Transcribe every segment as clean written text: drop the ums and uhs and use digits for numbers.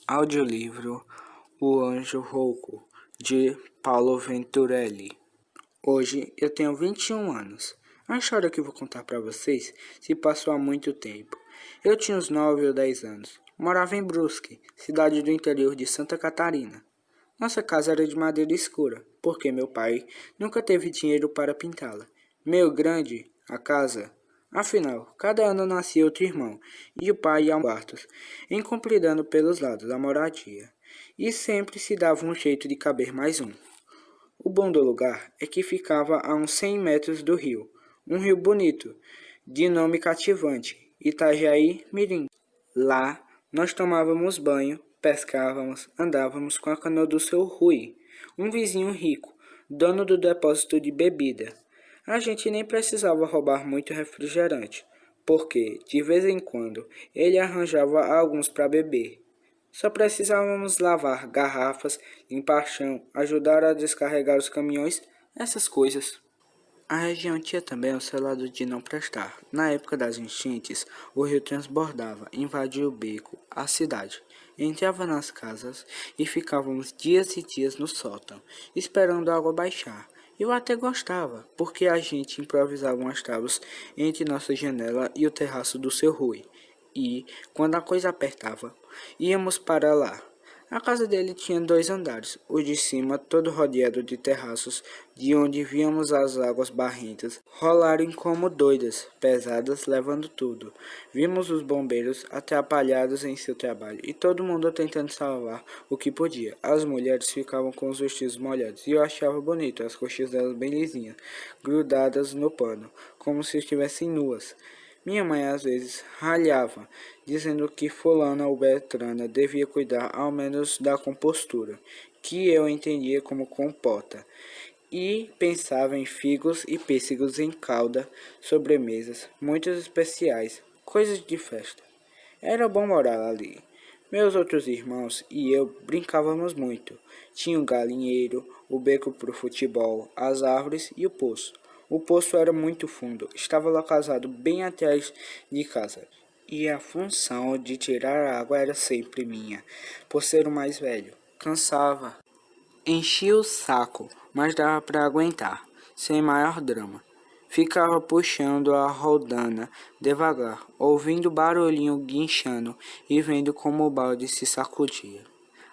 Audiolivro O Anjo Rouco, de Paulo Venturelli. Hoje eu tenho 21 anos. A história que vou contar para vocês se passou há muito tempo. Eu tinha uns 9 ou 10 anos. Morava em Brusque, cidade do interior de Santa Catarina. Nossa casa era de madeira escura, porque meu pai nunca teve dinheiro para pintá-la. Meio grande, a casa. Afinal, cada ano nascia outro irmão, e o pai ia aos quartos, encompridando pelos lados a moradia. E sempre se dava um jeito de caber mais um. O bom do lugar é que ficava a uns 100 metros do rio, um rio bonito, de nome cativante, Itajaí Mirim. Lá, nós tomávamos banho, pescávamos, andávamos com a canoa do seu Rui, um vizinho rico, dono do depósito de bebida. A gente nem precisava roubar muito refrigerante, porque, de vez em quando, ele arranjava alguns para beber. Só precisávamos lavar garrafas, limpar chão, ajudar a descarregar os caminhões, essas coisas. A região tinha também o seu lado de não prestar. Na época das enchentes, o rio transbordava, invadia o beco, a cidade. Entrava nas casas e ficávamos dias e dias no sótão, esperando a água baixar. Eu até gostava, porque a gente improvisava umas tábuas entre nossa janela e o terraço do seu Rui. E, quando a coisa apertava, íamos para lá. A casa dele tinha 2 andares, o de cima todo rodeado de terraços, de onde víamos as águas barrentas rolarem como doidas, pesadas, levando tudo. Vimos os bombeiros atrapalhados em seu trabalho e todo mundo tentando salvar o que podia. As mulheres ficavam com os vestidos molhados e eu achava bonito as coxas delas bem lisinhas, grudadas no pano, como se estivessem nuas. Minha mãe às vezes ralhava, dizendo que fulana ou Beltrana devia cuidar ao menos da compostura, que eu entendia como compota, e pensava em figos e pêssegos em calda, sobremesas, muitas especiais, coisas de festa. Era bom morar ali. Meus outros irmãos e eu brincávamos muito. Tinha o galinheiro, o beco para o futebol, as árvores e o poço. O poço era muito fundo, estava localizado bem atrás de casa. E a função de tirar a água era sempre minha, por ser o mais velho. Cansava. Enchia o saco, mas dava para aguentar, sem maior drama. Ficava puxando a roldana devagar, ouvindo o barulhinho guinchando e vendo como o balde se sacudia.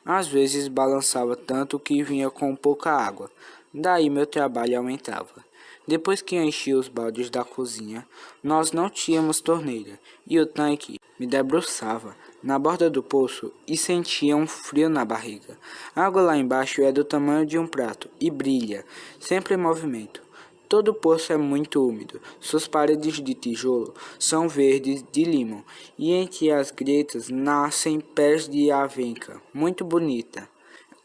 Às vezes balançava tanto que vinha com pouca água, daí meu trabalho aumentava. Depois que enchia os baldes da cozinha, nós não tínhamos torneira, e o tanque me debruçava na borda do poço e sentia um frio na barriga. A água lá embaixo é do tamanho de um prato e brilha, sempre em movimento. Todo o poço é muito úmido, suas paredes de tijolo são verdes de limão e entre as gretas nascem pés de avenca, muito bonita.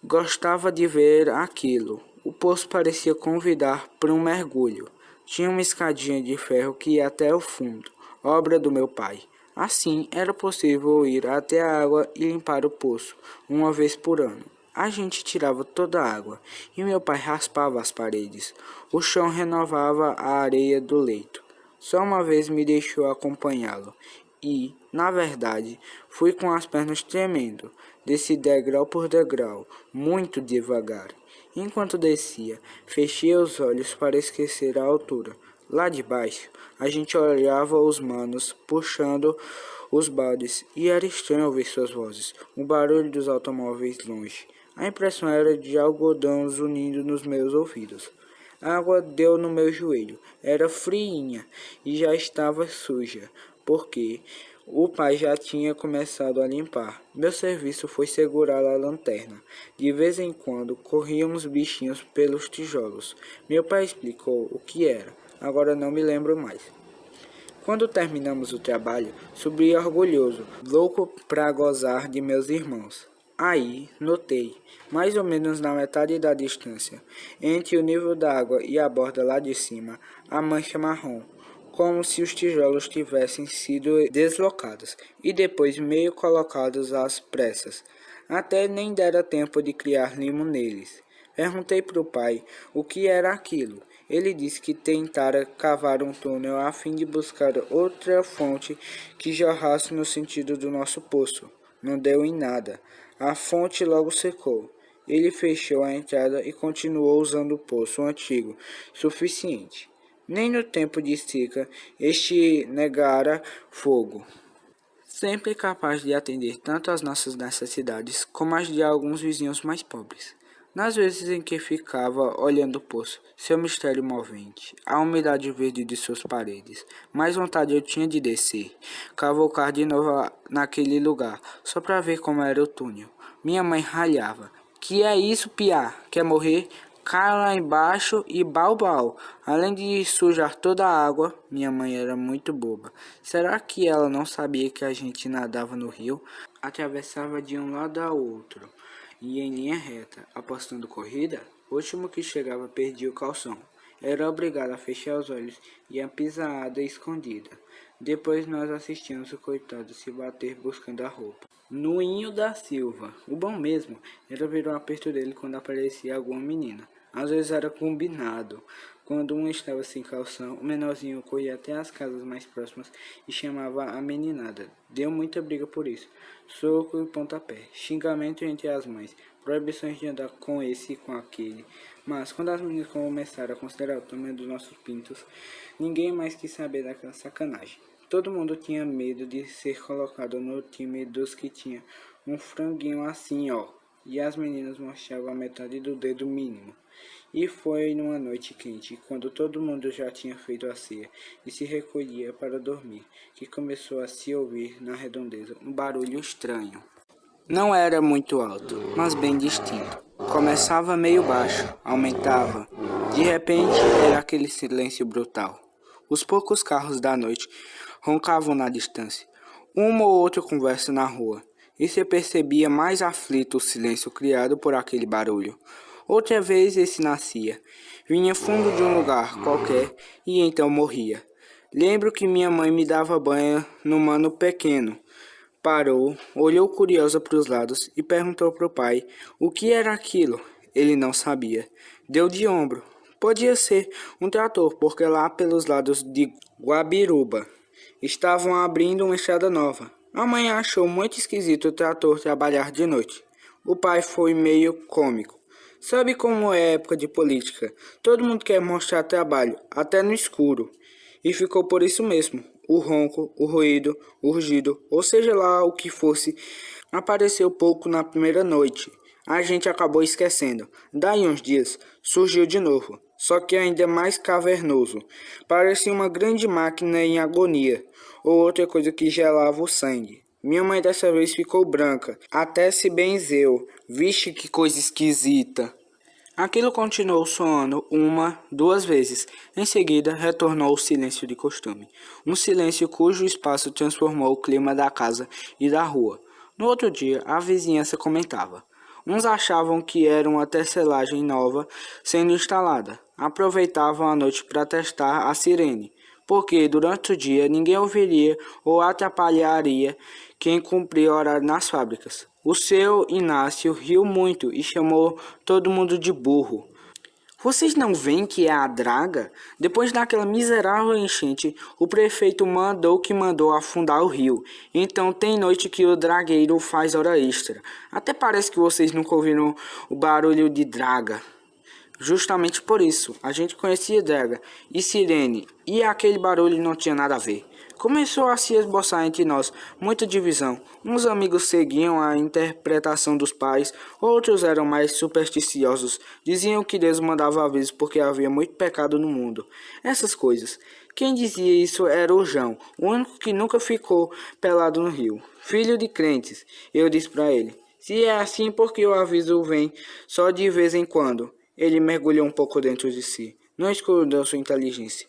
Gostava de ver aquilo. O poço parecia convidar para um mergulho. Tinha uma escadinha de ferro que ia até o fundo, obra do meu pai. Assim, era possível ir até a água e limpar o poço, uma vez por ano. A gente tirava toda a água, e meu pai raspava as paredes. O chão renovava a areia do leito. Só uma vez me deixou acompanhá-lo, e, na verdade, fui com as pernas tremendo. Desci degrau por degrau, muito devagar. Enquanto descia, fechei os olhos para esquecer a altura. Lá de baixo, a gente olhava os manos puxando os baldes e era estranho ouvir suas vozes, o barulho dos automóveis longe. A impressão era de algodão zunindo nos meus ouvidos. A água deu no meu joelho, era friinha e já estava suja, porque o pai já tinha começado a limpar. Meu serviço foi segurar a lanterna. De vez em quando corriam uns bichinhos pelos tijolos. Meu pai explicou o que era. Agora não me lembro mais. Quando terminamos o trabalho, subi orgulhoso, louco para gozar de meus irmãos. Aí, notei, mais ou menos na metade da distância, entre o nível da água e a borda lá de cima, a mancha marrom, como se os tijolos tivessem sido deslocados e depois meio colocados às pressas. Até nem dera tempo de criar limo neles. Perguntei para o pai o que era aquilo. Ele disse que tentara cavar um túnel a fim de buscar outra fonte que jorrasse no sentido do nosso poço. não deu em nada. A fonte logo secou. Ele fechou a entrada e continuou usando o poço antigo, suficiente. Nem no tempo de seca este negara fogo, sempre capaz de atender tanto às nossas necessidades como às de alguns vizinhos mais pobres. Nas vezes em que ficava olhando o poço, seu mistério movente, a umidade verde de suas paredes, mais vontade eu tinha de descer, cavocar de novo naquele lugar, só para ver como era o túnel. Minha mãe ralhava. Que é isso, piá? Quer morrer? Cai lá embaixo e bau. Além de sujar toda a água, minha mãe era muito boba. Será que ela não sabia que a gente nadava no rio? Atravessava de um lado ao outro e em linha reta, apostando corrida. O último que chegava perdia o calção. Era obrigado a fechar os olhos e a pisada escondida. Depois nós assistimos o coitado se bater buscando a roupa. Nuinho da Silva. O bom mesmo era ver o aperto dele quando aparecia alguma menina. Às vezes era combinado. Quando um estava sem calção, o menorzinho corria até as casas mais próximas e chamava a meninada. Deu muita briga por isso. Soco e pontapé, xingamento entre as mães, proibições de andar com esse e com aquele. Mas quando as meninas começaram a considerar o tamanho dos nossos pintos, ninguém mais quis saber daquela sacanagem. Todo mundo tinha medo de ser colocado no time dos que tinha um franguinho assim, ó. E as meninas mostravam a metade do dedo mínimo. E foi numa noite quente, quando todo mundo já tinha feito a ceia e se recolhia para dormir, que começou a se ouvir na redondeza um barulho estranho. Não era muito alto, mas bem distinto. Começava meio baixo, aumentava. De repente, era aquele silêncio brutal. Os poucos carros da noite roncavam na distância. Uma ou outra conversa na rua. E se percebia mais aflito o silêncio criado por aquele barulho. Outra vez esse nascia. Vinha fundo de um lugar qualquer e então morria. Lembro que minha mãe me dava banho no mano pequeno. Parou, olhou curiosa para os lados e perguntou para o pai o que era aquilo. Ele não sabia. Deu de ombro. Podia ser um trator, porque lá pelos lados de Guabiruba estavam abrindo uma estrada nova. A mãe achou muito esquisito o trator trabalhar de noite. O pai foi meio cômico. Sabe como é época de política? Todo mundo quer mostrar trabalho, até no escuro. E ficou por isso mesmo. O ronco, o ruído, o rugido, ou seja lá o que fosse, apareceu pouco na primeira noite. A gente acabou esquecendo. Daí uns dias, surgiu de novo, só que ainda mais cavernoso. Parecia uma grande máquina em agonia, ou outra coisa que gelava o sangue. Minha mãe dessa vez ficou branca, até se benzeu. Vixe, que coisa esquisita. Aquilo continuou soando uma, duas vezes. Em seguida, retornou o silêncio de costume. Um silêncio cujo espaço transformou o clima da casa e da rua. No outro dia, a vizinhança comentava. Uns achavam que era uma tecelagem nova sendo instalada. Aproveitavam a noite para testar a sirene, porque durante o dia ninguém ouviria ou atrapalharia quem cumpria horário nas fábricas. O seu Inácio riu muito e chamou todo mundo de burro. Vocês não veem que é a draga? Depois daquela miserável enchente, o prefeito mandou afundar o rio. Então tem noite que o dragueiro faz hora extra. Até parece que vocês nunca ouviram o barulho de draga. Justamente por isso, a gente conhecia draga e sirene, e aquele barulho não tinha nada a ver. Começou a se esboçar entre nós muita divisão. Uns amigos seguiam a interpretação dos pais, outros eram mais supersticiosos. Diziam que Deus mandava aviso porque havia muito pecado no mundo. Essas coisas. Quem dizia isso era o João, o único que nunca ficou pelado no rio. Filho de crentes, eu disse para ele. Se é assim, por que o aviso vem só de vez em quando? Ele mergulhou um pouco dentro de si, não escondeu sua inteligência.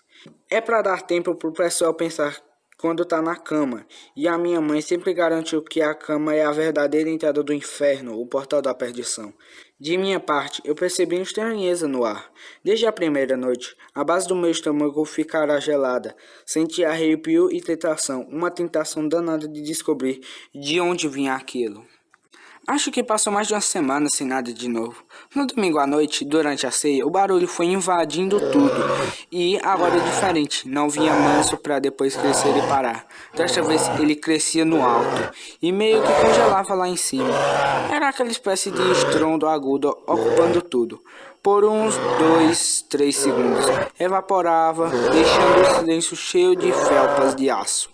É para dar tempo pro pessoal pensar quando tá na cama. E a minha mãe sempre garantiu que a cama é a verdadeira entrada do inferno, o portal da perdição. De minha parte, eu percebi uma estranheza no ar. Desde a primeira noite, a base do meu estômago ficara gelada. Senti arrepio e tentação, uma tentação danada de descobrir de onde vinha aquilo. Acho que passou mais de uma semana sem nada de novo. No domingo à noite, durante a ceia, o barulho foi invadindo tudo. E agora é diferente. Não vinha manso para depois crescer e parar. Desta vez ele crescia no alto e meio que congelava lá em cima. Era aquela espécie de estrondo agudo ocupando tudo. Por uns 2, 3 segundos, evaporava, deixando o silêncio cheio de felpas de aço.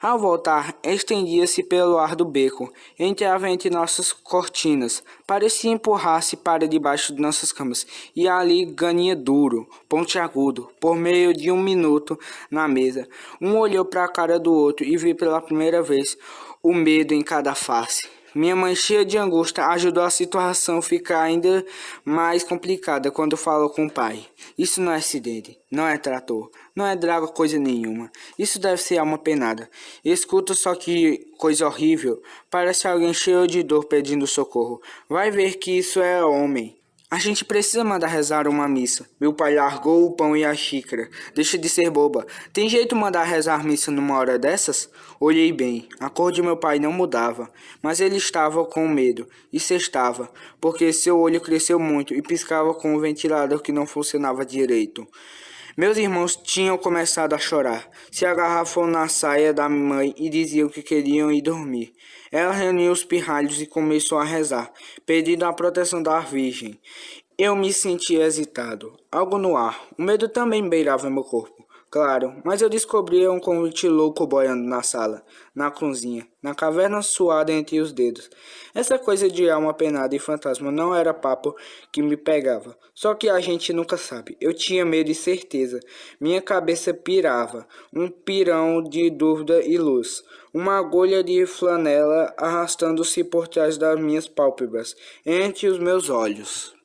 Ao voltar, estendia-se pelo ar do beco, entrava entre nossas cortinas, parecia empurrar-se para debaixo de nossas camas, e ali ganha duro, pontiagudo, por meio de 1 minuto na mesa. Um olhou para a cara do outro e viu pela primeira vez o medo em cada face. Minha mãe, cheia de angústia, ajudou a situação a ficar ainda mais complicada quando falou com o pai. Isso não é acidente, não é trator, não é draga coisa nenhuma. Isso deve ser alma penada. Escuta só que coisa horrível. Parece alguém cheio de dor pedindo socorro. Vai ver que isso é homem. A gente precisa mandar rezar uma missa. Meu pai largou o pão e a xícara. Deixa de ser boba. Tem jeito de mandar rezar missa numa hora dessas? Olhei bem. A cor de meu pai não mudava, mas ele estava com medo. Isso estava, porque seu olho cresceu muito e piscava com um ventilador que não funcionava direito. Meus irmãos tinham começado a chorar, se agarravam na saia da mãe e diziam que queriam ir dormir. Ela reuniu os pirralhos e começou a rezar, pedindo a proteção da Virgem. Eu me sentia hesitado, algo no ar. O medo também beirava meu corpo. Claro, mas eu descobria um convite louco boiando na sala, na cozinha, na caverna suada entre os dedos. Essa coisa de alma penada e fantasma não era papo que me pegava. Só que a gente nunca sabe. Eu tinha medo e certeza. Minha cabeça pirava, um pirão de dúvida e luz. Uma agulha de flanela arrastando-se por trás das minhas pálpebras, entre os meus olhos.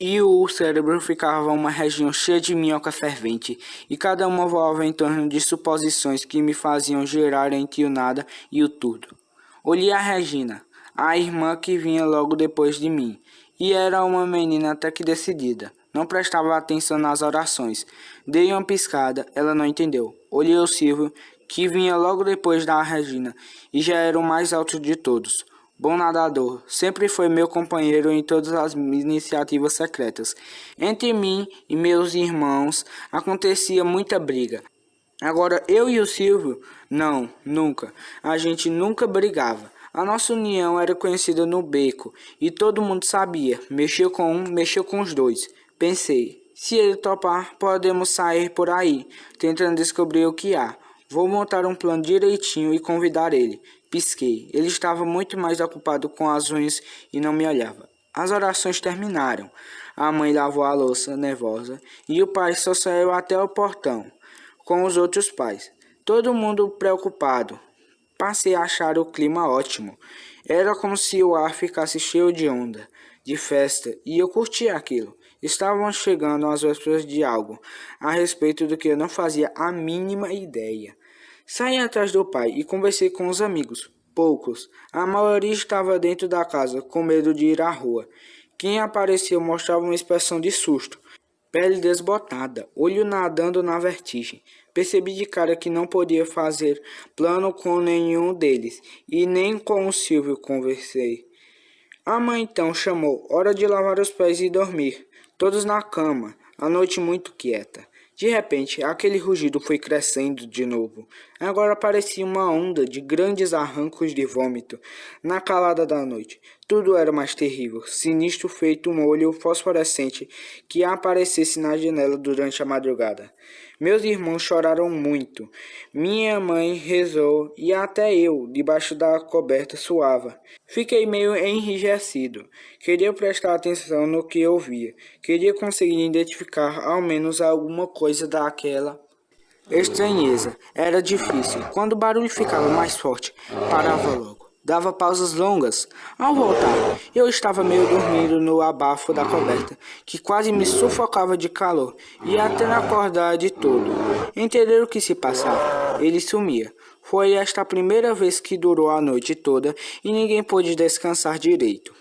E o cérebro ficava uma região cheia de minhoca fervente, e cada uma voava em torno de suposições que me faziam girar entre o nada e o tudo. Olhei a Regina, a irmã que vinha logo depois de mim, e era uma menina até que decidida. Não prestava atenção nas orações. Dei uma piscada, ela não entendeu. Olhei o Silvio, que vinha logo depois da Regina, e já era o mais alto de todos. Bom nadador, sempre foi meu companheiro em todas as iniciativas secretas. Entre mim e meus irmãos acontecia muita briga. Agora eu e o Silvio, não, nunca. A gente nunca brigava. A nossa união era conhecida no beco e todo mundo sabia. Mexeu com um, mexeu com os dois. Pensei, se ele topar, podemos sair por aí, tentando descobrir o que há. Vou montar um plano direitinho e convidar ele. Pisquei. Ele estava muito mais ocupado com as unhas e não me olhava. As orações terminaram. A mãe lavou a louça, nervosa, e o pai só saiu até o portão, com os outros pais. Todo mundo preocupado. Passei a achar o clima ótimo. Era como se o ar ficasse cheio de onda, de festa, e eu curtia aquilo. Estavam chegando as vésperas de algo, a respeito do que eu não fazia a mínima ideia. Saí atrás do pai e conversei com os amigos. Poucos. A maioria estava dentro da casa, com medo de ir à rua. Quem apareceu mostrava uma expressão de susto. Pele desbotada, olho nadando na vertigem. Percebi de cara que não podia fazer plano com nenhum deles, e nem com o Silvio conversei. A mãe então chamou, hora de lavar os pés e dormir. Todos na cama, a noite muito quieta. De repente, aquele rugido foi crescendo de novo. Agora parecia uma onda de grandes arrancos de vômito. Na calada da noite, tudo era mais terrível, sinistro feito um olho fosforescente que aparecesse na janela durante a madrugada. Meus irmãos choraram muito. Minha mãe rezou e até eu, debaixo da coberta, suava. Fiquei meio enrijecido. Queria prestar atenção no que eu via. Queria conseguir identificar ao menos alguma coisa daquela estranheza. Era difícil. Quando o barulho ficava mais forte, parava logo. Dava pausas longas. Ao voltar, eu estava meio dormindo no abafo da coberta, que quase me sufocava de calor, e até acordar de todo. Entender o que se passava. Ele sumia. Foi esta a primeira vez que durou a noite toda e ninguém pôde descansar direito.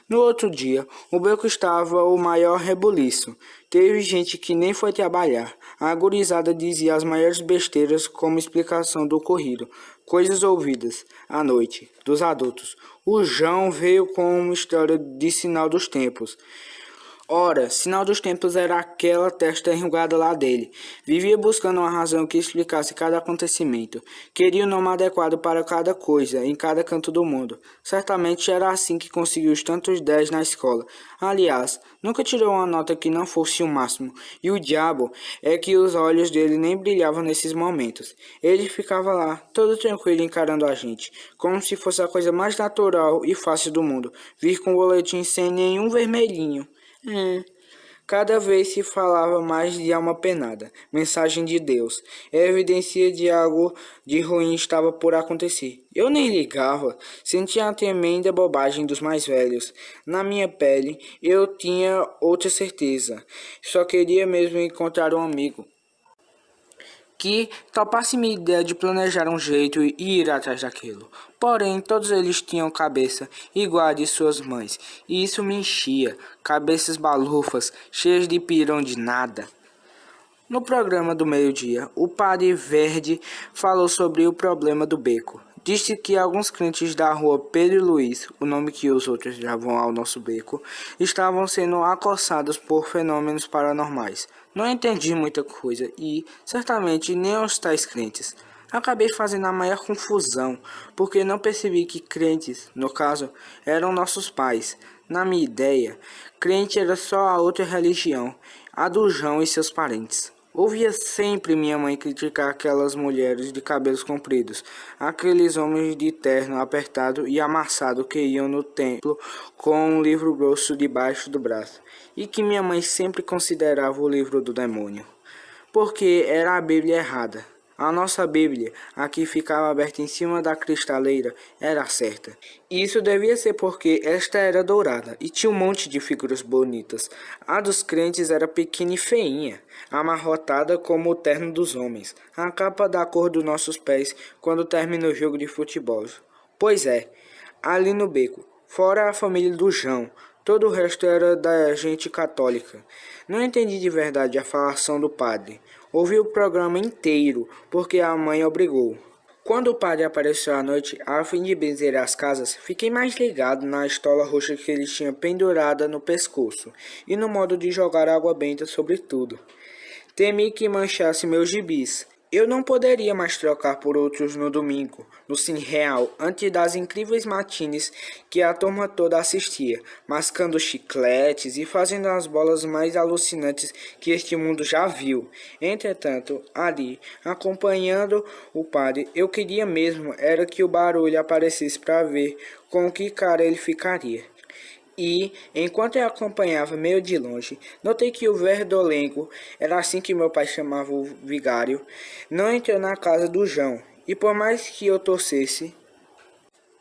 No outro dia, o beco estava o maior rebuliço. Teve gente que nem foi trabalhar. A gurizada dizia as maiores besteiras como explicação do ocorrido. Coisas ouvidas à noite. dos adultos. O João veio com uma história de sinal dos tempos. Ora, sinal dos tempos era aquela testa enrugada lá dele. Vivia buscando uma razão que explicasse cada acontecimento. Queria o nome adequado para cada coisa, em cada canto do mundo. Certamente era assim que conseguiu os tantos 10 na escola. Aliás, nunca tirou uma nota que não fosse o máximo. E o diabo é que os olhos dele nem brilhavam nesses momentos. Ele ficava lá, todo tranquilo encarando a gente, como se fosse a coisa mais natural e fácil do mundo, vir com o boletim sem nenhum vermelhinho. Cada vez se falava mais de alma penada, mensagem de Deus, evidência de algo de ruim estava por acontecer. Eu nem ligava, sentia a tremenda bobagem dos mais velhos. Na minha pele, eu tinha outra certeza. Só queria mesmo encontrar um amigo que topasse minha ideia de planejar um jeito e ir atrás daquilo. Porém, todos eles tinham cabeça igual a de suas mães, e isso me enchia, cabeças balufas, cheias de pirão de nada. No programa do meio-dia, o padre Verde falou sobre o problema do beco. Disse que alguns crentes da rua Pedro e Luiz, o nome que os outros davam ao nosso beco, estavam sendo acossados por fenômenos paranormais. Não entendi muita coisa e, certamente, nem os tais crentes. Acabei fazendo a maior confusão, porque não percebi que crentes, no caso, eram nossos pais. Na minha ideia, crente era só a outra religião, a do João e seus parentes. Ouvia sempre minha mãe criticar aquelas mulheres de cabelos compridos, aqueles homens de terno apertado e amassado que iam no templo com um livro grosso debaixo do braço, e que minha mãe sempre considerava o livro do demônio, porque era a Bíblia errada. A nossa Bíblia, a que ficava aberta em cima da cristaleira, era certa. Isso devia ser porque esta era dourada e tinha um monte de figuras bonitas. A dos crentes era pequena e feinha, amarrotada como o terno dos homens, a capa da cor dos nossos pés quando termina o jogo de futebol. Pois é, ali no beco, fora a família do João, todo o resto era da gente católica. Não entendi de verdade a falação do padre. Ouvi o programa inteiro, porque a mãe obrigou. Quando o padre apareceu à noite, a fim de benzer as casas, fiquei mais ligado na estola roxa que ele tinha pendurada no pescoço, e no modo de jogar água benta sobre tudo. Temi que manchasse meus gibis. Eu não poderia mais trocar por outros no domingo, no Cine Real, antes das incríveis matines que a turma toda assistia, mascando chicletes e fazendo as bolas mais alucinantes que este mundo já viu. Entretanto, ali, acompanhando o padre, eu queria mesmo era que o barulho aparecesse para ver com que cara ele ficaria. E, enquanto eu acompanhava meio de longe, notei que o verdolengo, era assim que meu pai chamava o vigário, não entrou na casa do João, e por mais que eu torcesse,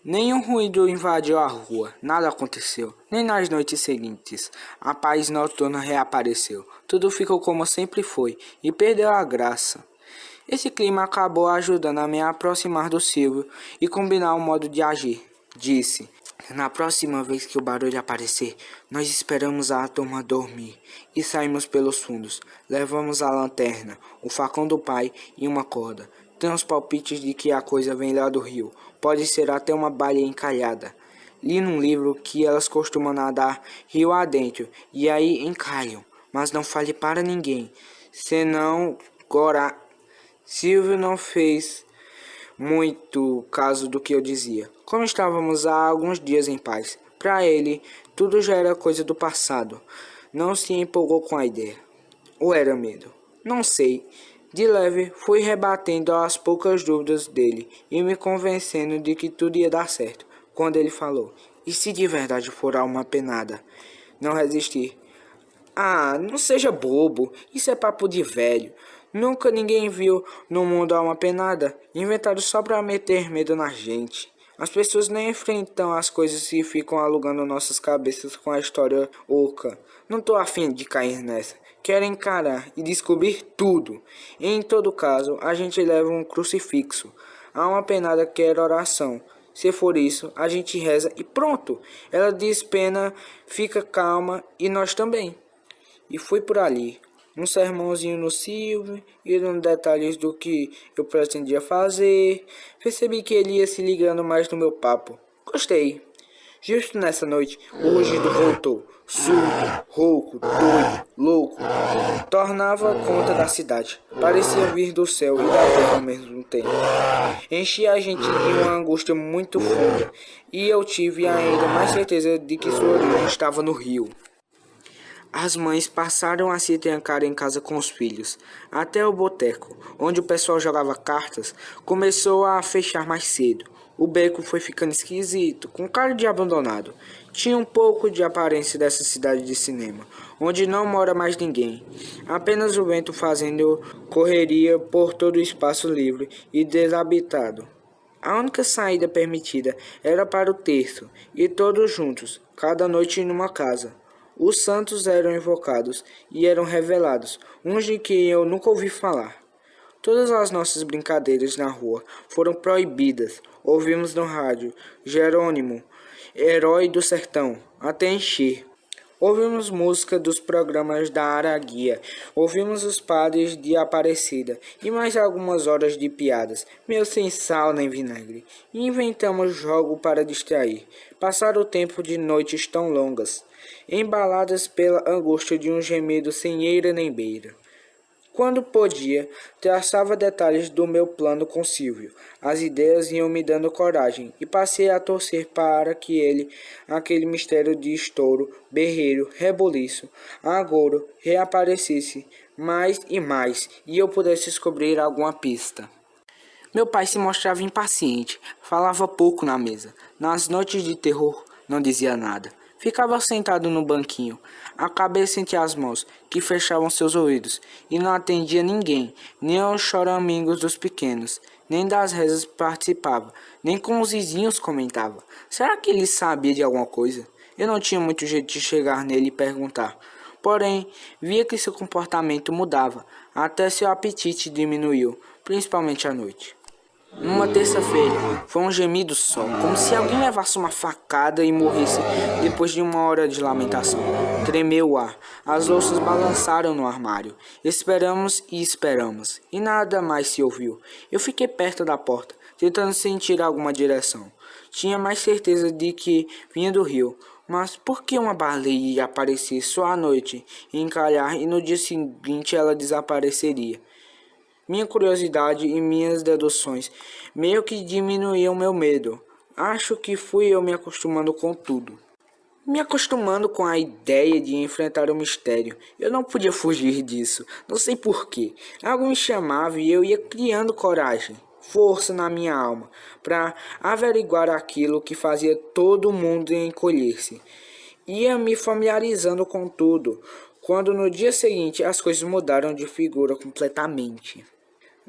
nenhum ruído invadiu a rua, nada aconteceu, nem nas noites seguintes. A paz noturna reapareceu, tudo ficou como sempre foi, e perdeu a graça. Esse clima acabou ajudando a me aproximar do Silvio e combinar o modo de agir. Disse: na próxima vez que o barulho aparecer, nós esperamos a turma dormir e saímos pelos fundos. Levamos a lanterna, o facão do pai e uma corda. Tem uns palpites de que a coisa vem lá do rio. Pode ser até uma baleia encalhada. Li num livro que elas costumam nadar rio adentro e aí encalham. Mas não fale para ninguém, senão Silvio não fez muito caso do que eu dizia. Como estávamos há alguns dias em paz, para ele tudo já era coisa do passado. Não se empolgou com a ideia. Ou era medo? Não sei. De leve, fui rebatendo as poucas dúvidas dele e me convencendo de que tudo ia dar certo. Quando ele falou: e se de verdade for uma penada? Não resisti. Ah, não seja bobo. Isso é papo de velho. Nunca ninguém viu no mundo alma penada, inventado só pra meter medo na gente. As pessoas nem enfrentam as coisas e ficam alugando nossas cabeças com a história oca. Não tô afim de cair nessa. Quero encarar e descobrir tudo. Em todo caso, a gente leva um crucifixo. A alma penada quer oração. Se for isso, a gente reza e pronto. Ela despena, fica calma e nós também. E foi por ali. um sermãozinho no Silvio e dando detalhes do que eu pretendia fazer. Percebi que ele ia se ligando mais no meu papo. Gostei. Justo nessa noite, o rugido voltou. Surdo, rouco, doido, louco. Tornava conta da cidade. Parecia vir do céu e da terra ao mesmo tempo. Enchia a gente de uma angústia muito funda. E eu tive ainda mais certeza de que sua origem estava no rio. As mães passaram a se trancar em casa com os filhos. Até o boteco, onde o pessoal jogava cartas, começou a fechar mais cedo. O beco foi ficando esquisito, com cara de abandonado. Tinha um pouco de aparência dessa cidade de cinema, onde não mora mais ninguém. Apenas o vento fazendo correria por todo o espaço livre e desabitado. A única saída permitida era para o terço, e todos juntos, cada noite numa casa. Os santos eram invocados e eram revelados, uns de que eu nunca ouvi falar. Todas as nossas brincadeiras na rua foram proibidas. Ouvimos no rádio Jerônimo, herói do sertão, até encher. Ouvimos música dos programas da Araguia, ouvimos os padres de Aparecida e mais algumas horas de piadas, meio sem sal nem vinagre. E inventamos jogo para distrair, passar o tempo de noites tão longas, embaladas pela angústia de um gemido sem eira nem beira. Quando podia, traçava detalhes do meu plano com Silvio. As ideias iam me dando coragem e passei a torcer para que aquele mistério de estouro, berreiro, reboliço, agouro, reaparecesse mais e mais e eu pudesse descobrir alguma pista. Meu pai se mostrava impaciente, falava pouco na mesa. Nas noites de terror, não dizia nada. Ficava sentado no banquinho, a cabeça entre as mãos, que fechavam seus ouvidos, e não atendia ninguém, nem aos choramingos dos pequenos, nem das rezas participava, nem com os vizinhos comentava. Será que ele sabia de alguma coisa? Eu não tinha muito jeito de chegar nele e perguntar. Porém, via que seu comportamento mudava, até seu apetite diminuiu, principalmente à noite. Numa terça-feira, foi um gemido só, como se alguém levasse uma facada e morresse depois de uma hora de lamentação. Tremeu o ar, as louças balançaram no armário. Esperamos e esperamos, e nada mais se ouviu. Eu fiquei perto da porta, tentando sentir alguma direção. Tinha mais certeza de que vinha do rio, mas por que uma baleia ia aparecer só à noite, encalhar e no dia seguinte ela desapareceria? Minha curiosidade e minhas deduções meio que diminuíam meu medo. Acho que fui eu me acostumando com tudo. Me acostumando com a ideia de enfrentar o mistério. Eu não podia fugir disso. Não sei porquê. Algo me chamava e eu ia criando coragem, força na minha alma, para averiguar aquilo que fazia todo mundo encolher-se. Ia me familiarizando com tudo, quando no dia seguinte as coisas mudaram de figura completamente.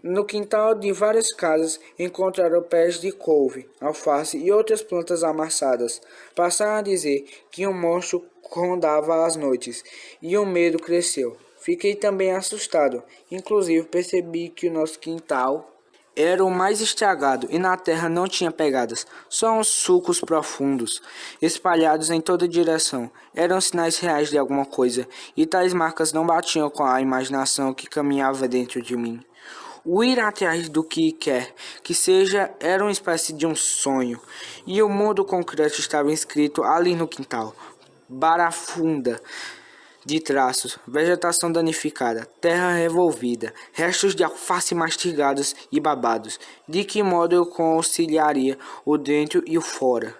No quintal de várias casas encontraram pés de couve, alface e outras plantas amassadas. Passaram a dizer que um monstro rondava às noites, e o medo cresceu. Fiquei também assustado. Inclusive percebi que o nosso quintal era o mais estragado e na terra não tinha pegadas, só uns sulcos profundos, espalhados em toda direção. Eram sinais reais de alguma coisa, e tais marcas não batiam com a imaginação que caminhava dentro de mim. O ir atrás do que quer que seja era uma espécie de um sonho, e o mundo concreto estava inscrito ali no quintal. Barafunda de traços, vegetação danificada, terra revolvida, restos de alface mastigados e babados. De que modo eu conciliaria o dentro e o fora?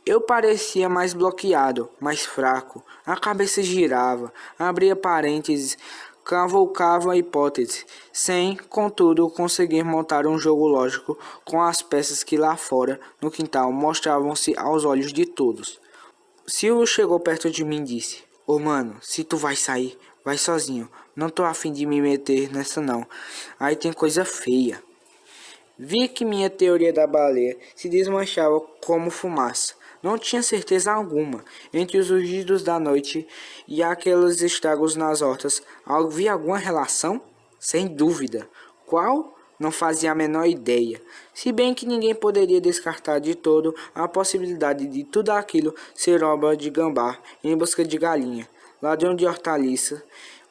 Eu parecia mais bloqueado, mais fraco. A cabeça girava, abria parênteses, cavalcava hipóteses, sem, contudo, conseguir montar um jogo lógico com as peças que lá fora, no quintal, mostravam-se aos olhos de todos. Silvio chegou perto de mim e disse: Ô mano, se tu vai sair, vai sozinho. Não tô afim de me meter nessa não. Aí tem coisa feia. Vi que minha teoria da baleia se desmanchava como fumaça. Não tinha certeza alguma. Entre os rugidos da noite e aqueles estragos nas hortas, havia alguma relação? Sem dúvida. Qual? Não fazia a menor ideia. Se bem que ninguém poderia descartar de todo a possibilidade de tudo aquilo ser obra de gambá em busca de galinha, ladrão de hortaliça,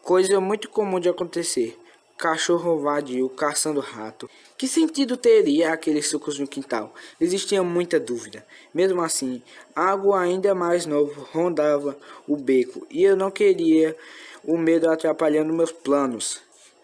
Coisa muito comum de acontecer. Cachorro vadio caçando rato. Que sentido teria aqueles sucos no quintal? Existia muita dúvida. Mesmo assim, algo ainda mais novo rondava o beco e eu não queria o medo atrapalhando meus planos.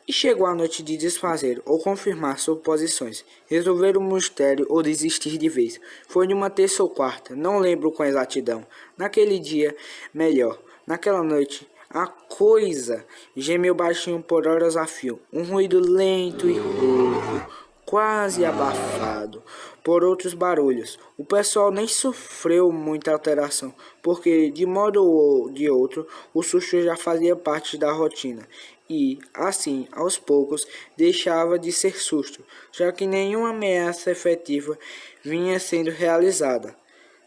E chegou a noite de desfazer ou confirmar suposições, resolver o mistério ou desistir de vez. Foi numa terça ou quarta, não lembro com exatidão. Naquele dia, melhor, naquela noite, a coisa gemeu baixinho por horas a fio, um ruído lento e rouco, quase abafado por outros barulhos. O pessoal nem sofreu muita alteração, porque de modo ou de outro o susto já fazia parte da rotina. E, assim, aos poucos, deixava de ser susto, já que nenhuma ameaça efetiva vinha sendo realizada.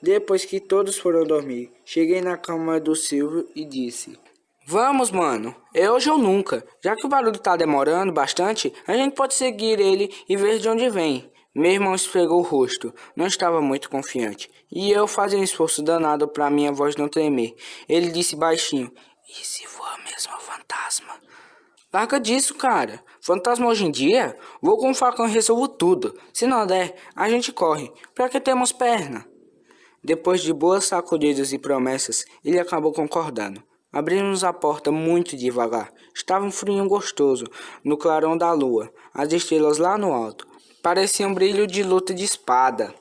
Depois que todos foram dormir, cheguei na cama do Silvio e disse: "Vamos, mano, é hoje ou nunca. Já que o barulho tá demorando bastante, a gente pode seguir ele e ver de onde vem." Meu irmão esfregou o rosto, não estava muito confiante, e eu fazia um esforço danado para minha voz não tremer. Ele disse baixinho: "E se for mesmo fantasma?" "Larga disso, cara. Fantasma hoje em dia? Vou com um facão e resolvo tudo. Se não der, a gente corre. Pra que temos perna?" Depois de boas sacudidas e promessas, ele acabou concordando. Abrimos a porta muito devagar. Estava um frio gostoso, no clarão da lua. As estrelas lá no alto pareciam um brilho de luta de espada.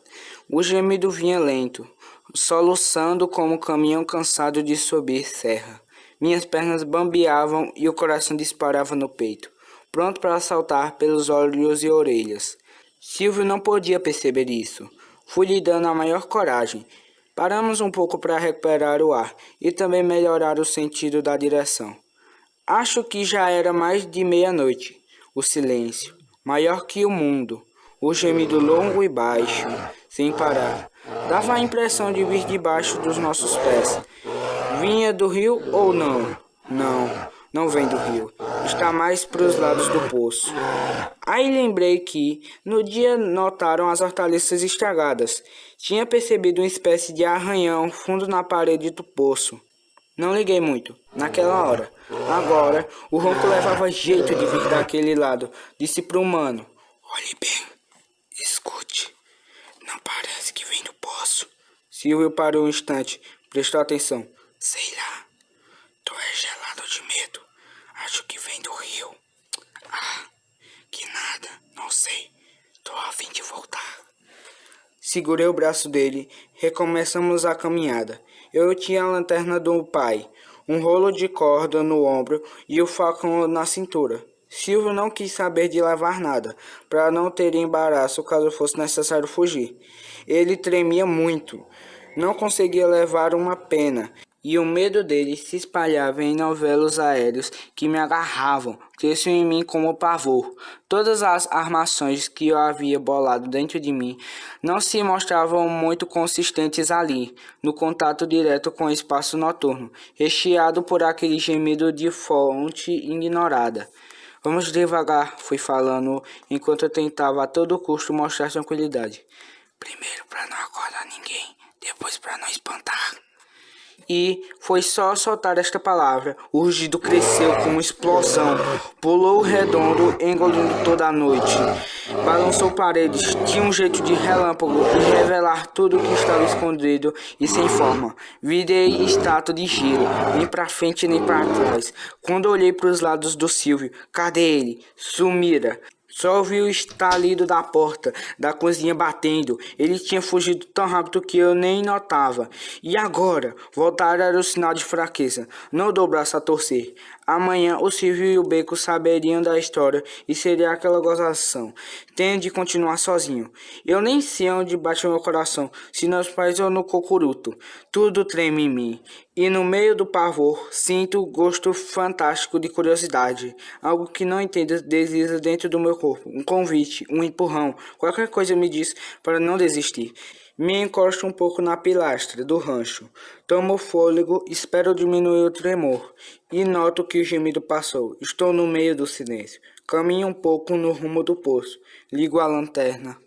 O gemido vinha lento, soluçando como um caminhão cansado de subir serra. Minhas pernas bambeavam e o coração disparava no peito, pronto para saltar pelos olhos e orelhas. Silvio não podia perceber isso. Fui lhe dando a maior coragem. Paramos um pouco para recuperar o ar e também melhorar o sentido da direção. Acho que já era mais de meia-noite. O silêncio, maior que o mundo. O gemido longo e baixo, sem parar, dava a impressão de vir debaixo dos nossos pés. Vinha do rio ou não? Não vem do rio. Está mais para os lados do poço. Aí lembrei que, no dia, notaram as hortaliças estragadas. Tinha percebido uma espécie de arranhão fundo na parede do poço. Não liguei muito, naquela hora. Agora, o ronco levava jeito de vir daquele lado. Disse pro humano: "Olhe bem, escute. Não parece que vem do poço." Silvio parou um instante, prestou atenção. "Sei lá, tô gelado de medo. Acho que vem do rio." "Ah, que nada, não sei. Tô a fim de voltar." Segurei o braço dele, recomeçamos a caminhada. Eu tinha a lanterna do pai, um rolo de corda no ombro e o facão na cintura. Silvio não quis saber de levar nada, para não ter embaraço caso fosse necessário fugir. Ele tremia muito, não conseguia levar uma pena, e o medo dele se espalhava em novelos aéreos que me agarravam, cresciam em mim como pavor. Todas as armações que eu havia bolado dentro de mim não se mostravam muito consistentes ali, no contato direto com o espaço noturno, recheado por aquele gemido de fonte ignorada. "Vamos devagar", fui falando, enquanto eu tentava a todo custo mostrar tranquilidade. "Primeiro para não acordar ninguém, depois para não espantar." E foi só soltar esta palavra. O rugido cresceu como uma explosão. Pulou redondo, engolindo toda a noite. Balançou paredes. Tinha um jeito de relâmpago e revelar tudo que estava escondido e sem forma. Virei estátua de gelo, nem pra frente nem pra trás. Quando olhei para os lados do Silvio, cadê ele? Sumira. Só ouvi o estalido da porta da cozinha batendo. Ele tinha fugido tão rápido que eu nem notava. E agora? Voltar era o sinal de fraqueza. Não dou o braço a torcer. Amanhã o Silvio e o Beco saberiam da história e seria aquela gozação. Tenho de continuar sozinho. Eu nem sei onde bate meu coração, se nos pés ou no cocuruto. Tudo treme em mim. E no meio do pavor, sinto o gosto fantástico de curiosidade. Algo que não entendo desliza dentro do meu corpo. Um convite, um empurrão, qualquer coisa me diz para não desistir. Me encosto um pouco na pilastra do rancho. Tomo fôlego, espero diminuir o tremor. E noto que o gemido passou. Estou no meio do silêncio. Caminho um pouco no rumo do poço. Ligo a lanterna.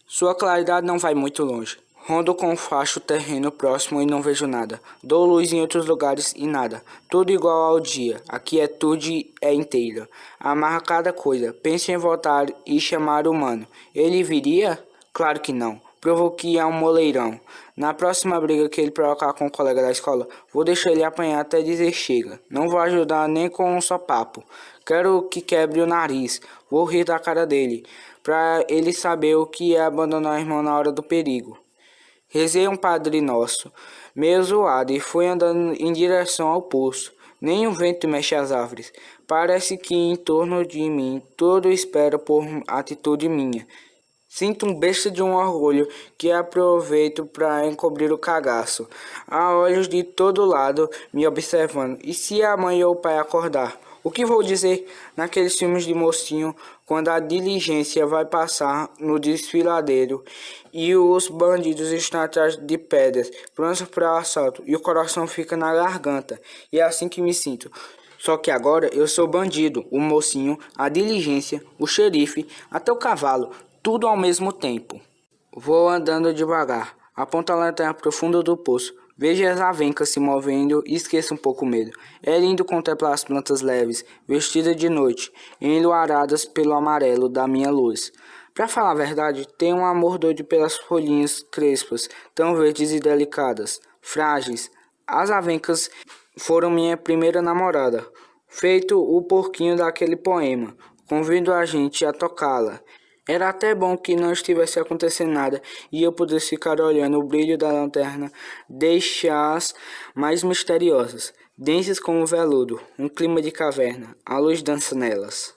Sua claridade não vai muito longe. Rondo com facho o terreno próximo e não vejo nada. Dou luz em outros lugares e nada. Tudo igual ao dia. A quietude é inteira. Amarra cada coisa. Penso em voltar e chamar o mano. Ele viria? Claro que não. Provoquei a um moleirão. Na próxima briga que ele provocar com o colega da escola, vou deixar ele apanhar até dizer chega. Não vou ajudar nem com um só papo. Quero que quebre o nariz. Vou rir da cara dele, pra ele saber o que é abandonar o irmão na hora do perigo. Rezei um Padre Nosso, meio zoado, e fui andando em direção ao poço. Nem o vento mexe as árvores. Parece que em torno de mim tudo espera por atitude minha. Sinto um besta de um orgulho que aproveito para encobrir o cagaço. Há olhos de todo lado me observando. E se a mãe ou o pai acordar? O que vou dizer naqueles filmes de mocinho quando a diligência vai passar no desfiladeiro e os bandidos estão atrás de pedras, prontos para o assalto e o coração fica na garganta? E é assim que me sinto. Só que agora eu sou bandido, o mocinho, a diligência, o xerife, até o cavalo, tudo ao mesmo tempo. Vou andando devagar, aponto a lanterna para o fundo do poço. Vejo as avencas se movendo e esqueço um pouco o medo. É lindo contemplar as plantas leves, vestidas de noite, enluaradas pelo amarelo da minha luz. Para falar a verdade, tenho um amor doido pelas folhinhas crespas, tão verdes e delicadas, frágeis. As avencas foram minha primeira namorada, feito o porquinho daquele poema. Convido a gente a tocá-la. Era até bom que não estivesse acontecendo nada e eu pudesse ficar olhando o brilho da lanterna, deixar-as mais misteriosas, densas como veludo, um clima de caverna, a luz dança nelas.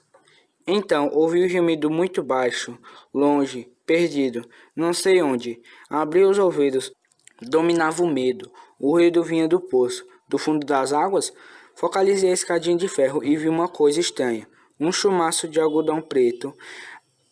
Então ouvi um gemido muito baixo, longe, perdido, não sei onde. Abri os ouvidos, dominava o medo. O ruído vinha do poço, do fundo das águas. Focalizei a escadinha de ferro e vi uma coisa estranha, um chumaço de algodão preto.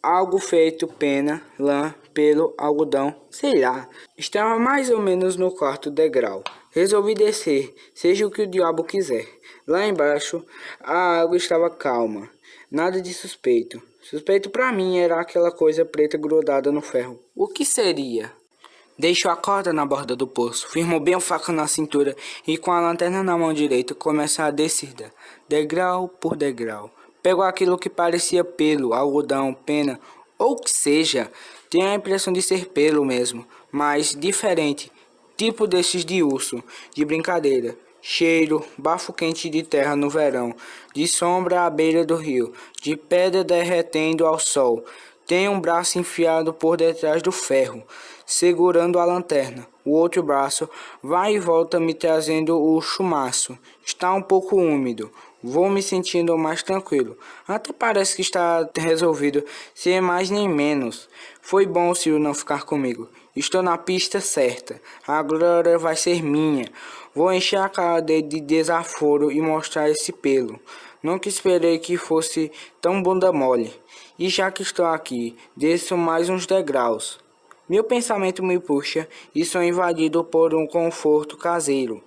Algo feito pena, lã, pelo, algodão, sei lá. Estava mais ou menos no quarto degrau. Resolvi descer, seja o que o diabo quiser. Lá embaixo, a água estava calma. Nada de suspeito. Suspeito para mim era aquela coisa preta grudada no ferro. O que seria? Deixo a corda na borda do poço, firmo bem o faca na cintura e com a lanterna na mão direita começo a descida, degrau por degrau. Pego aquilo que parecia pelo, algodão, pena, ou que seja, tenho a impressão de ser pelo mesmo, mas diferente, tipo desses de urso, de brincadeira. Cheiro, bafo quente de terra no verão, de sombra à beira do rio, de pedra derretendo ao sol. Tenho um braço enfiado por detrás do ferro, segurando a lanterna. O outro braço vai e volta me trazendo o chumaço. Está um pouco úmido. Vou me sentindo mais tranquilo. Até parece que está resolvido, sem mais nem menos. Foi bom o Ciro não ficar comigo. Estou na pista certa. A glória vai ser minha. Vou encher a cara dele de desaforo e mostrar esse pelo. Nunca esperei que fosse tão bunda mole. E já que estou aqui, desço mais uns degraus. Meu pensamento me puxa e sou invadido por um conforto caseiro.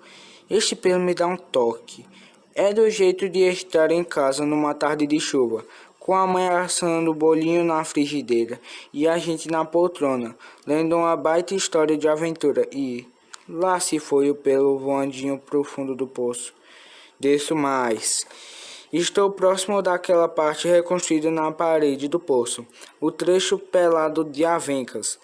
Este pelo me dá um toque. É do jeito de estar em casa numa tarde de chuva, com a mãe assando o bolinho na frigideira e a gente na poltrona, lendo uma baita história de aventura e... Lá se foi o pelo voandinho pro fundo do poço. Desço mais. Estou próximo daquela parte reconstruída na parede do poço, o trecho pelado de avencas.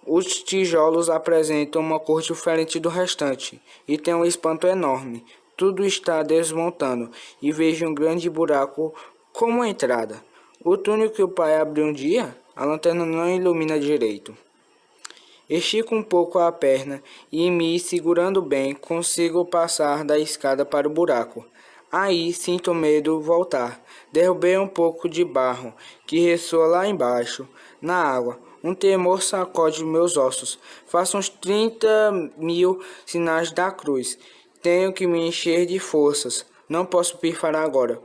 Os tijolos apresentam uma cor diferente do restante e tem um espanto enorme. Tudo está desmontando e vejo um grande buraco como entrada. O túnel que o pai abriu um dia, a lanterna não ilumina direito. Estico um pouco a perna e, me segurando bem, consigo passar da escada para o buraco. Aí sinto medo voltar. Derrubei um pouco de barro que ressoa lá embaixo, na água. Um temor sacode meus ossos. Faço uns 30.000 sinais da cruz. Tenho que me encher de forças. Não posso pifar agora.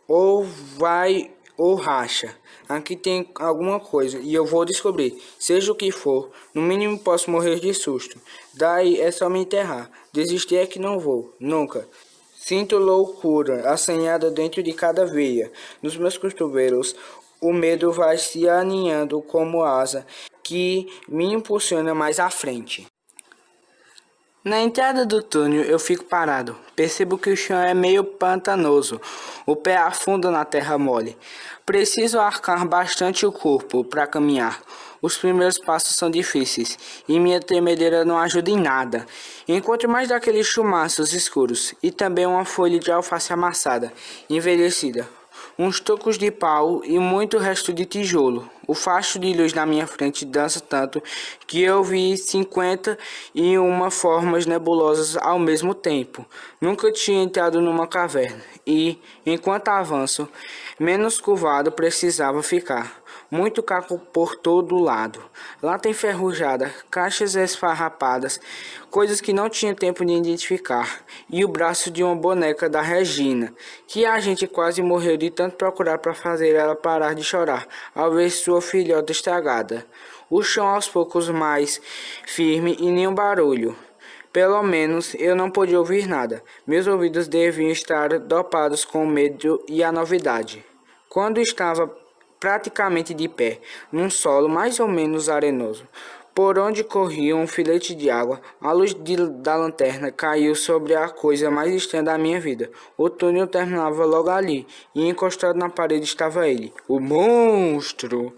Ou vai ou racha. Aqui tem alguma coisa e eu vou descobrir. Seja o que for, no mínimo posso morrer de susto. Daí é só me enterrar. Desistir é que não vou. Nunca. Sinto loucura assanhada dentro de cada veia. Nos meus cotovelos, o medo vai se aninhando como asa que me impulsiona mais à frente. Na entrada do túnel eu fico parado. Percebo que o chão é meio pantanoso. O pé afunda na terra mole. Preciso arcar bastante o corpo para caminhar. Os primeiros passos são difíceis e minha tremedeira não ajuda em nada. Encontro mais daqueles chumaços escuros e também uma folha de alface amassada, envelhecida. Uns tocos de pau e muito resto de tijolo. O facho de luz na minha frente dança tanto que eu vi 51 formas nebulosas ao mesmo tempo. Nunca tinha entrado numa caverna e, enquanto avanço, menos curvado precisava ficar. Muito caco por todo lado, lata enferrujada, caixas esfarrapadas, coisas que não tinha tempo de identificar, e o braço de uma boneca da Regina, que a gente quase morreu de tanto procurar para fazer ela parar de chorar ao ver sua filhota estragada. O chão aos poucos mais firme e nenhum barulho. Pelo menos eu não podia ouvir nada. Meus ouvidos deviam estar dopados com o medo e a novidade. Quando estava praticamente de pé, num solo mais ou menos arenoso, por onde corria um filete de água, a luz da lanterna caiu sobre a coisa mais estranha da minha vida. O túnel terminava logo ali, e encostado na parede estava ele, o monstro.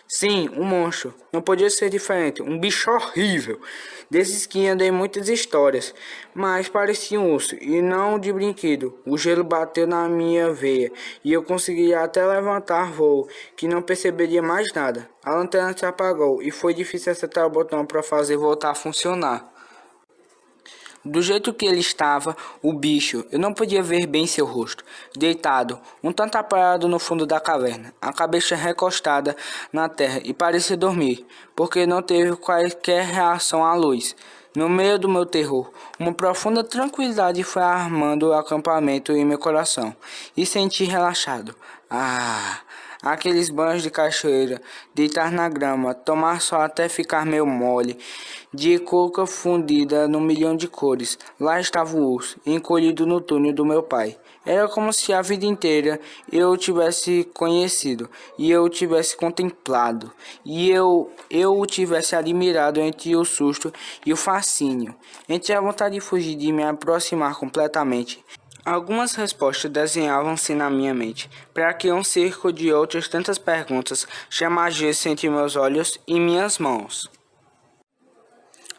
Sim, um monstro. Não podia ser diferente. Um bicho horrível. Desses que andam em muitas histórias. Mas parecia um urso e não de brinquedo. O gelo bateu na minha veia e eu conseguia até levantar voo, que não perceberia mais nada. A lanterna se apagou e foi difícil acertar o botão para fazer voltar a funcionar. Do jeito que ele estava, o bicho, eu não podia ver bem seu rosto, deitado, um tanto apoiado no fundo da caverna, a cabeça recostada na terra e parecia dormir, porque não teve qualquer reação à luz. No meio do meu terror, uma profunda tranquilidade foi armando o acampamento em meu coração, e senti relaxado. Aqueles banhos de cachoeira, deitar na grama, tomar sol até ficar meio mole, de coca fundida num milhão de cores. Lá estava o urso, encolhido no túnel do meu pai. Era como se a vida inteira eu o tivesse conhecido, e eu o tivesse contemplado, e eu o tivesse admirado entre o susto e o fascínio, entre a vontade de fugir de me aproximar completamente. Algumas respostas desenhavam-se na minha mente, para que um circo de outras tantas perguntas chamasse entre meus olhos e minhas mãos.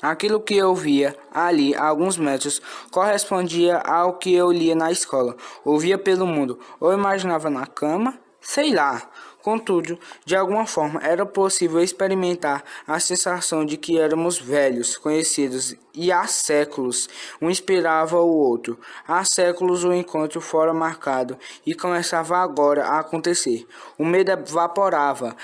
Aquilo que eu via ali a alguns metros correspondia ao que eu lia na escola, ouvia pelo mundo, ou imaginava na cama, sei lá. Contudo, de alguma forma era possível experimentar a sensação de que éramos velhos, conhecidos, e há séculos um inspirava o outro. Há séculos o encontro fora marcado e começava agora a acontecer. O medo evaporava.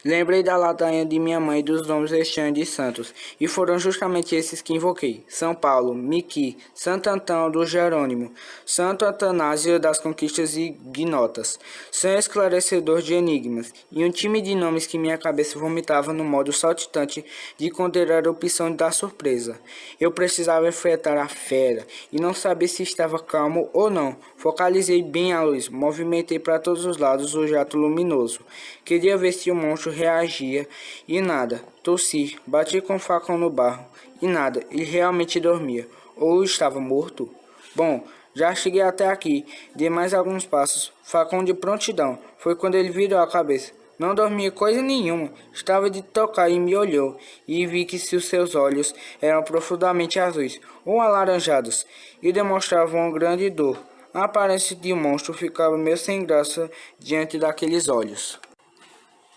Lembrei da ladainha de minha mãe e dos nomes estranhos de santos, e foram justamente esses que invoquei: São Paulo, Miqui, Santo Antão do Jerônimo, Santo Atanásio das Conquistas Ignotas, São Esclarecedor de Enigmas, e um time de nomes que minha cabeça vomitava no modo saltitante de conter a erupção da surpresa. Eu precisava enfrentar a fera, e não sabia se estava calmo ou não. Focalizei bem a luz, movimentei para todos os lados o jato luminoso. Queria ver se o monstro reagia, e nada. Tossi, bati com o facão no barro, e nada. Ele realmente dormia. Ou estava morto? Bom, já cheguei até aqui. Dei mais alguns passos. Facão de prontidão. Foi quando ele virou a cabeça. Não dormia coisa nenhuma. Estava de tocar e me olhou, e vi que seus olhos eram profundamente azuis ou alaranjados, e demonstravam uma grande dor. A aparência de um monstro ficava meio sem graça diante daqueles olhos.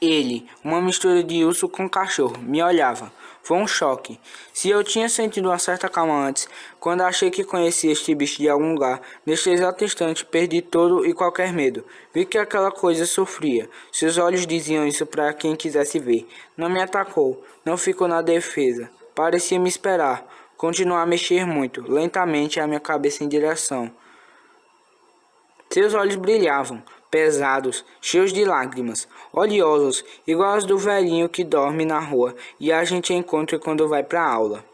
Ele, uma mistura de urso com cachorro, me olhava. Foi um choque. Se eu tinha sentido uma certa calma antes, quando achei que conhecia este bicho de algum lugar, neste exato instante perdi todo e qualquer medo. Vi que aquela coisa sofria. Seus olhos diziam isso para quem quisesse ver. Não me atacou, não ficou na defesa. Parecia me esperar. Continuou a mexer muito, lentamente, a minha cabeça em direção. Seus olhos brilhavam, pesados, cheios de lágrimas, oleosos, igual aos do velhinho que dorme na rua e a gente encontra quando vai para a aula.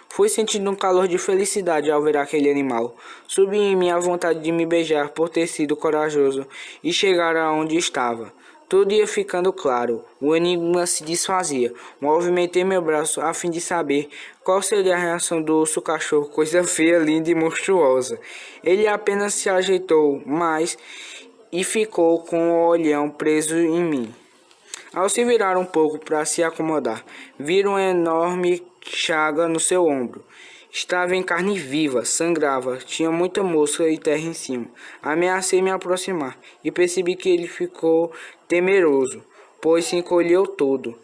Fui sentindo um calor de felicidade ao ver aquele animal. Subiu em mim a vontade de me beijar por ter sido corajoso e chegar aonde estava. Tudo ia ficando claro, o enigma se desfazia. Movimentei meu braço a fim de saber qual seria a reação do urso cachorro, coisa feia, linda e monstruosa. Ele apenas se ajeitou mais e ficou com o olhão preso em mim. Ao se virar um pouco para se acomodar, viram uma enorme chaga no seu ombro. Estava em carne viva, sangrava, tinha muita mosca e terra em cima. Ameacei me aproximar e percebi que ele ficou temeroso, pois se encolheu todo.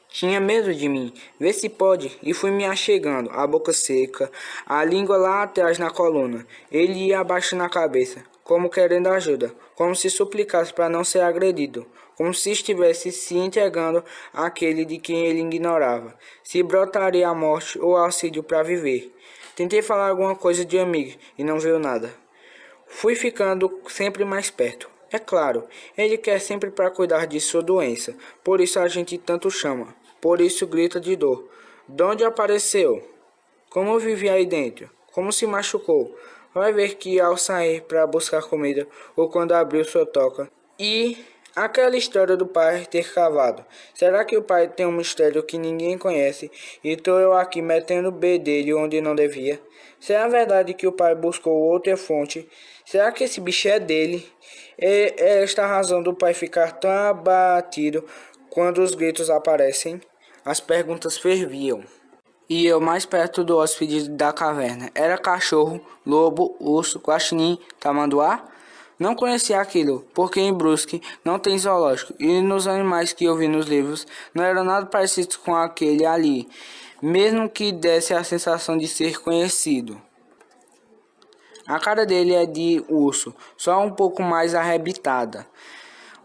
Tinha medo de mim, vê se pode, e fui me achegando, a boca seca, a língua lá atrás na coluna. Ele ia abaixando a cabeça, como querendo ajuda, como se suplicasse para não ser agredido, como se estivesse se entregando àquele de quem ele ignorava, se brotaria a morte ou auxílio para viver. Tentei falar alguma coisa de amigo e não veio nada. Fui ficando sempre mais perto. É claro, ele quer sempre para cuidar de sua doença, por isso a gente tanto chama, por isso grita de dor. De onde apareceu? Como vive aí dentro? Como se machucou? Vai ver que ao sair para buscar comida ou quando abriu sua toca. E aquela história do pai ter cavado. Será que o pai tem um mistério que ninguém conhece e tô eu aqui metendo o B dele onde não devia? Será verdade que o pai buscou outra fonte? Será que esse bicho é dele? É esta a razão do pai ficar tão abatido quando os gritos aparecem? As perguntas ferviam. E eu mais perto do hóspede da caverna. Era cachorro, lobo, urso, guaxinim, tamanduá? Não conhecia aquilo, porque em Brusque não tem zoológico, e nos animais que eu vi nos livros não eram nada parecidos com aquele ali, mesmo que desse a sensação de ser conhecido. A cara dele é de urso, só um pouco mais arrebitada.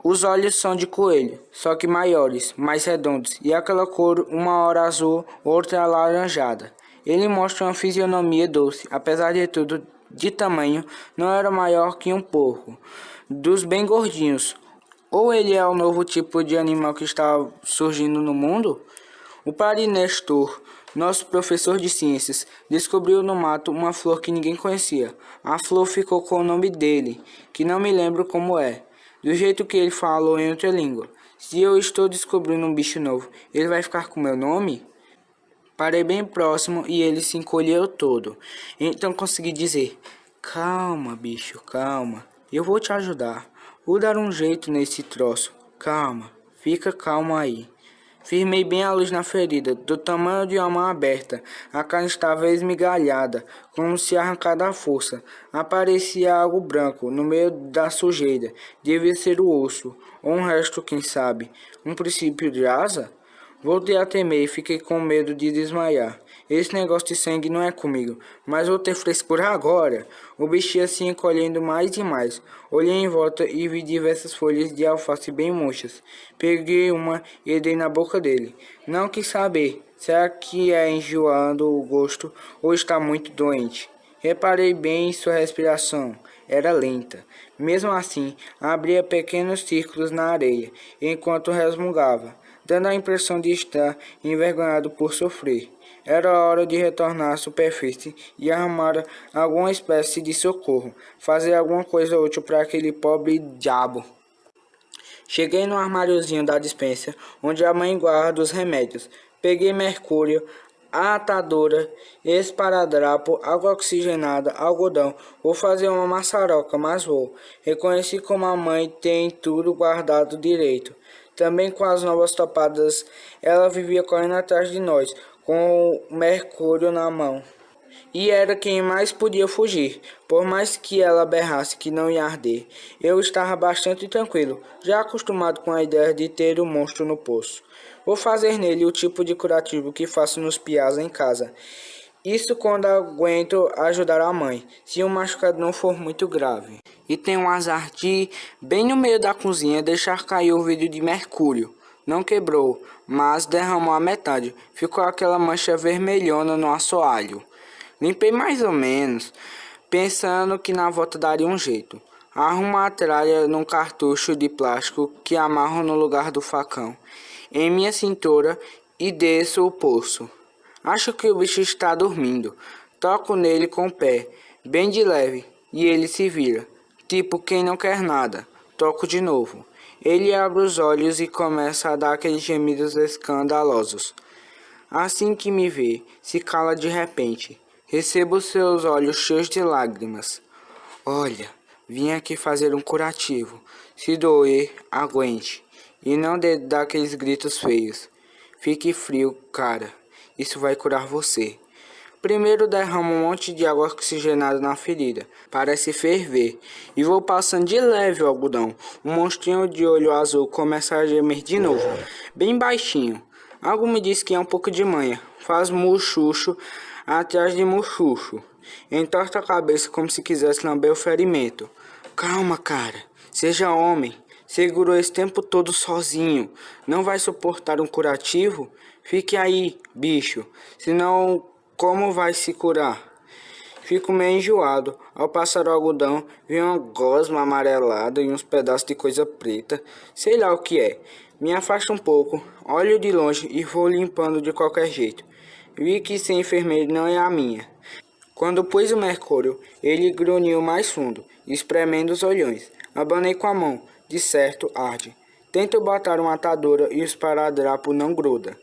Os olhos são de coelho, só que maiores, mais redondos, e aquela cor, uma hora azul, outra alaranjada. Ele mostra uma fisionomia doce, apesar de tudo, de tamanho, não era maior que um porco, dos bem gordinhos. Ou ele é o novo tipo de animal que está surgindo no mundo? O padre Nestor, nosso professor de ciências, descobriu no mato uma flor que ninguém conhecia. A flor ficou com o nome dele, que não me lembro como é. Do jeito que ele falou em outra língua. Se eu estou descobrindo um bicho novo, ele vai ficar com meu nome? Parei bem próximo e ele se encolheu todo. Então consegui dizer: calma, bicho, calma. Eu vou te ajudar. Vou dar um jeito nesse troço. Calma, fica calmo aí. Firmei bem a luz na ferida, do tamanho de uma mão aberta. A carne estava esmigalhada, como se arrancada à força. Aparecia algo branco no meio da sujeira. Devia ser o osso, ou um resto, quem sabe. Um princípio de asa? Voltei a temer e fiquei com medo de desmaiar. Esse negócio de sangue não é comigo, mas vou ter frescura agora. O bicho ia se encolhendo mais e mais. Olhei em volta e vi diversas folhas de alface bem murchas. Peguei uma e dei na boca dele. Não quis saber. Será que é enjoando o gosto ou está muito doente? Reparei bem em sua respiração. Era lenta. Mesmo assim, abria pequenos círculos na areia, enquanto resmungava, dando a impressão de estar envergonhado por sofrer. Era hora de retornar à superfície e arrumar alguma espécie de socorro, fazer alguma coisa útil para aquele pobre diabo. Cheguei no armáriozinho da despensa, onde a mãe guarda os remédios. Peguei mercúrio, a atadora, esparadrapo, água oxigenada, algodão. Vou fazer uma maçaroca, mas vou. Reconheci como a mãe tem tudo guardado direito. Também com as novas topadas, ela vivia correndo atrás de nós, com o mercúrio na mão. E era quem mais podia fugir, por mais que ela berrasse que não ia arder. Eu estava bastante tranquilo, já acostumado com a ideia de ter o monstro no poço. Vou fazer nele o tipo de curativo que faço nos piás em casa. Isso quando aguento ajudar a mãe, se o machucado não for muito grave. E tem um azar de, bem no meio da cozinha, deixar cair o vidro de mercúrio. Não quebrou, mas derramou a metade. Ficou aquela mancha vermelhona no assoalho. Limpei mais ou menos, pensando que na volta daria um jeito. Arrumo a tralha num cartucho de plástico que amarro no lugar do facão, em minha cintura, e desço o poço. Acho que o bicho está dormindo. Toco nele com o pé, bem de leve, e ele se vira, tipo quem não quer nada. Toco de novo. Ele abre os olhos e começa a dar aqueles gemidos escandalosos. Assim que me vê, se cala de repente. Recebo seus olhos cheios de lágrimas. Olha, vim aqui fazer um curativo. Se doer, aguente. E não dê daqueles gritos feios. Fique frio, cara. Isso vai curar você. Primeiro derramo um monte de água oxigenada na ferida. Parece ferver. E vou passando de leve o algodão. Um monstrinho de olho azul começa a gemer de novo. Bem baixinho. Algo me diz que é um pouco de manha. Faz muxuxo atrás de muxuxo. Entorta a cabeça como se quisesse lamber o ferimento. Calma, cara. Seja homem. Segurou esse tempo todo sozinho. Não vai suportar um curativo? Fique aí, bicho. Senão, como vai se curar? Fico meio enjoado. Ao passar o algodão, vi uma gosma amarelada e uns pedaços de coisa preta. Sei lá o que é. Me afasto um pouco, olho de longe e vou limpando de qualquer jeito. Vi que ser enfermeiro não é a minha. Quando pus o mercúrio, ele grunhiu mais fundo, espremendo os olhões. Abanei com a mão. De certo, arde. Tento botar uma atadura e o esparadrapo não gruda.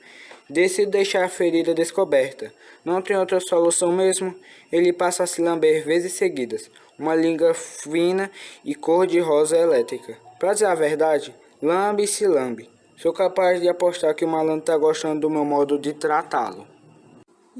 Decido deixar a ferida descoberta. Não tem outra solução mesmo. Ele passa a se lamber vezes seguidas. Uma língua fina e cor-de-rosa elétrica. Pra dizer a verdade, lambe e se lambe. Sou capaz de apostar que o malandro tá gostando do meu modo de tratá-lo.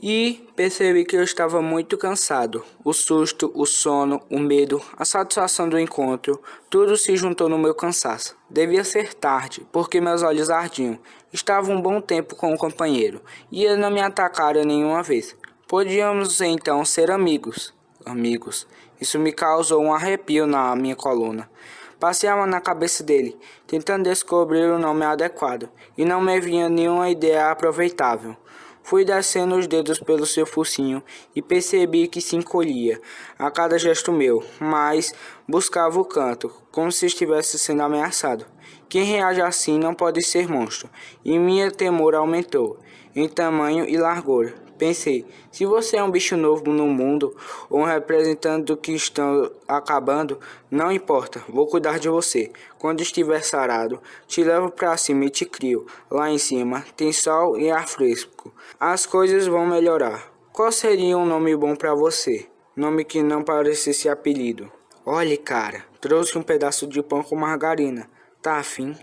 E percebi que eu estava muito cansado. O susto, o sono, o medo, a satisfação do encontro, tudo se juntou no meu cansaço. Devia ser tarde, porque meus olhos ardiam. Estava um bom tempo com o companheiro, e ele não me atacara nenhuma vez. Podíamos então ser amigos. Amigos. Isso me causou um arrepio na minha coluna. Passei a mão na cabeça dele, tentando descobrir o nome adequado, e não me vinha nenhuma ideia aproveitável. Fui descendo os dedos pelo seu focinho e percebi que se encolhia a cada gesto meu, mas buscava o canto, como se estivesse sendo ameaçado. Quem reage assim não pode ser monstro, e minha temor aumentou em tamanho e largura. Pensei, se você é um bicho novo no mundo, ou um representante do que estão acabando, não importa, vou cuidar de você. Quando estiver sarado, te levo pra cima e te crio. Lá em cima tem sol e ar fresco. As coisas vão melhorar. Qual seria um nome bom pra você? Nome que não parecesse apelido. Olhe, cara, trouxe um pedaço de pão com margarina. Tá afim?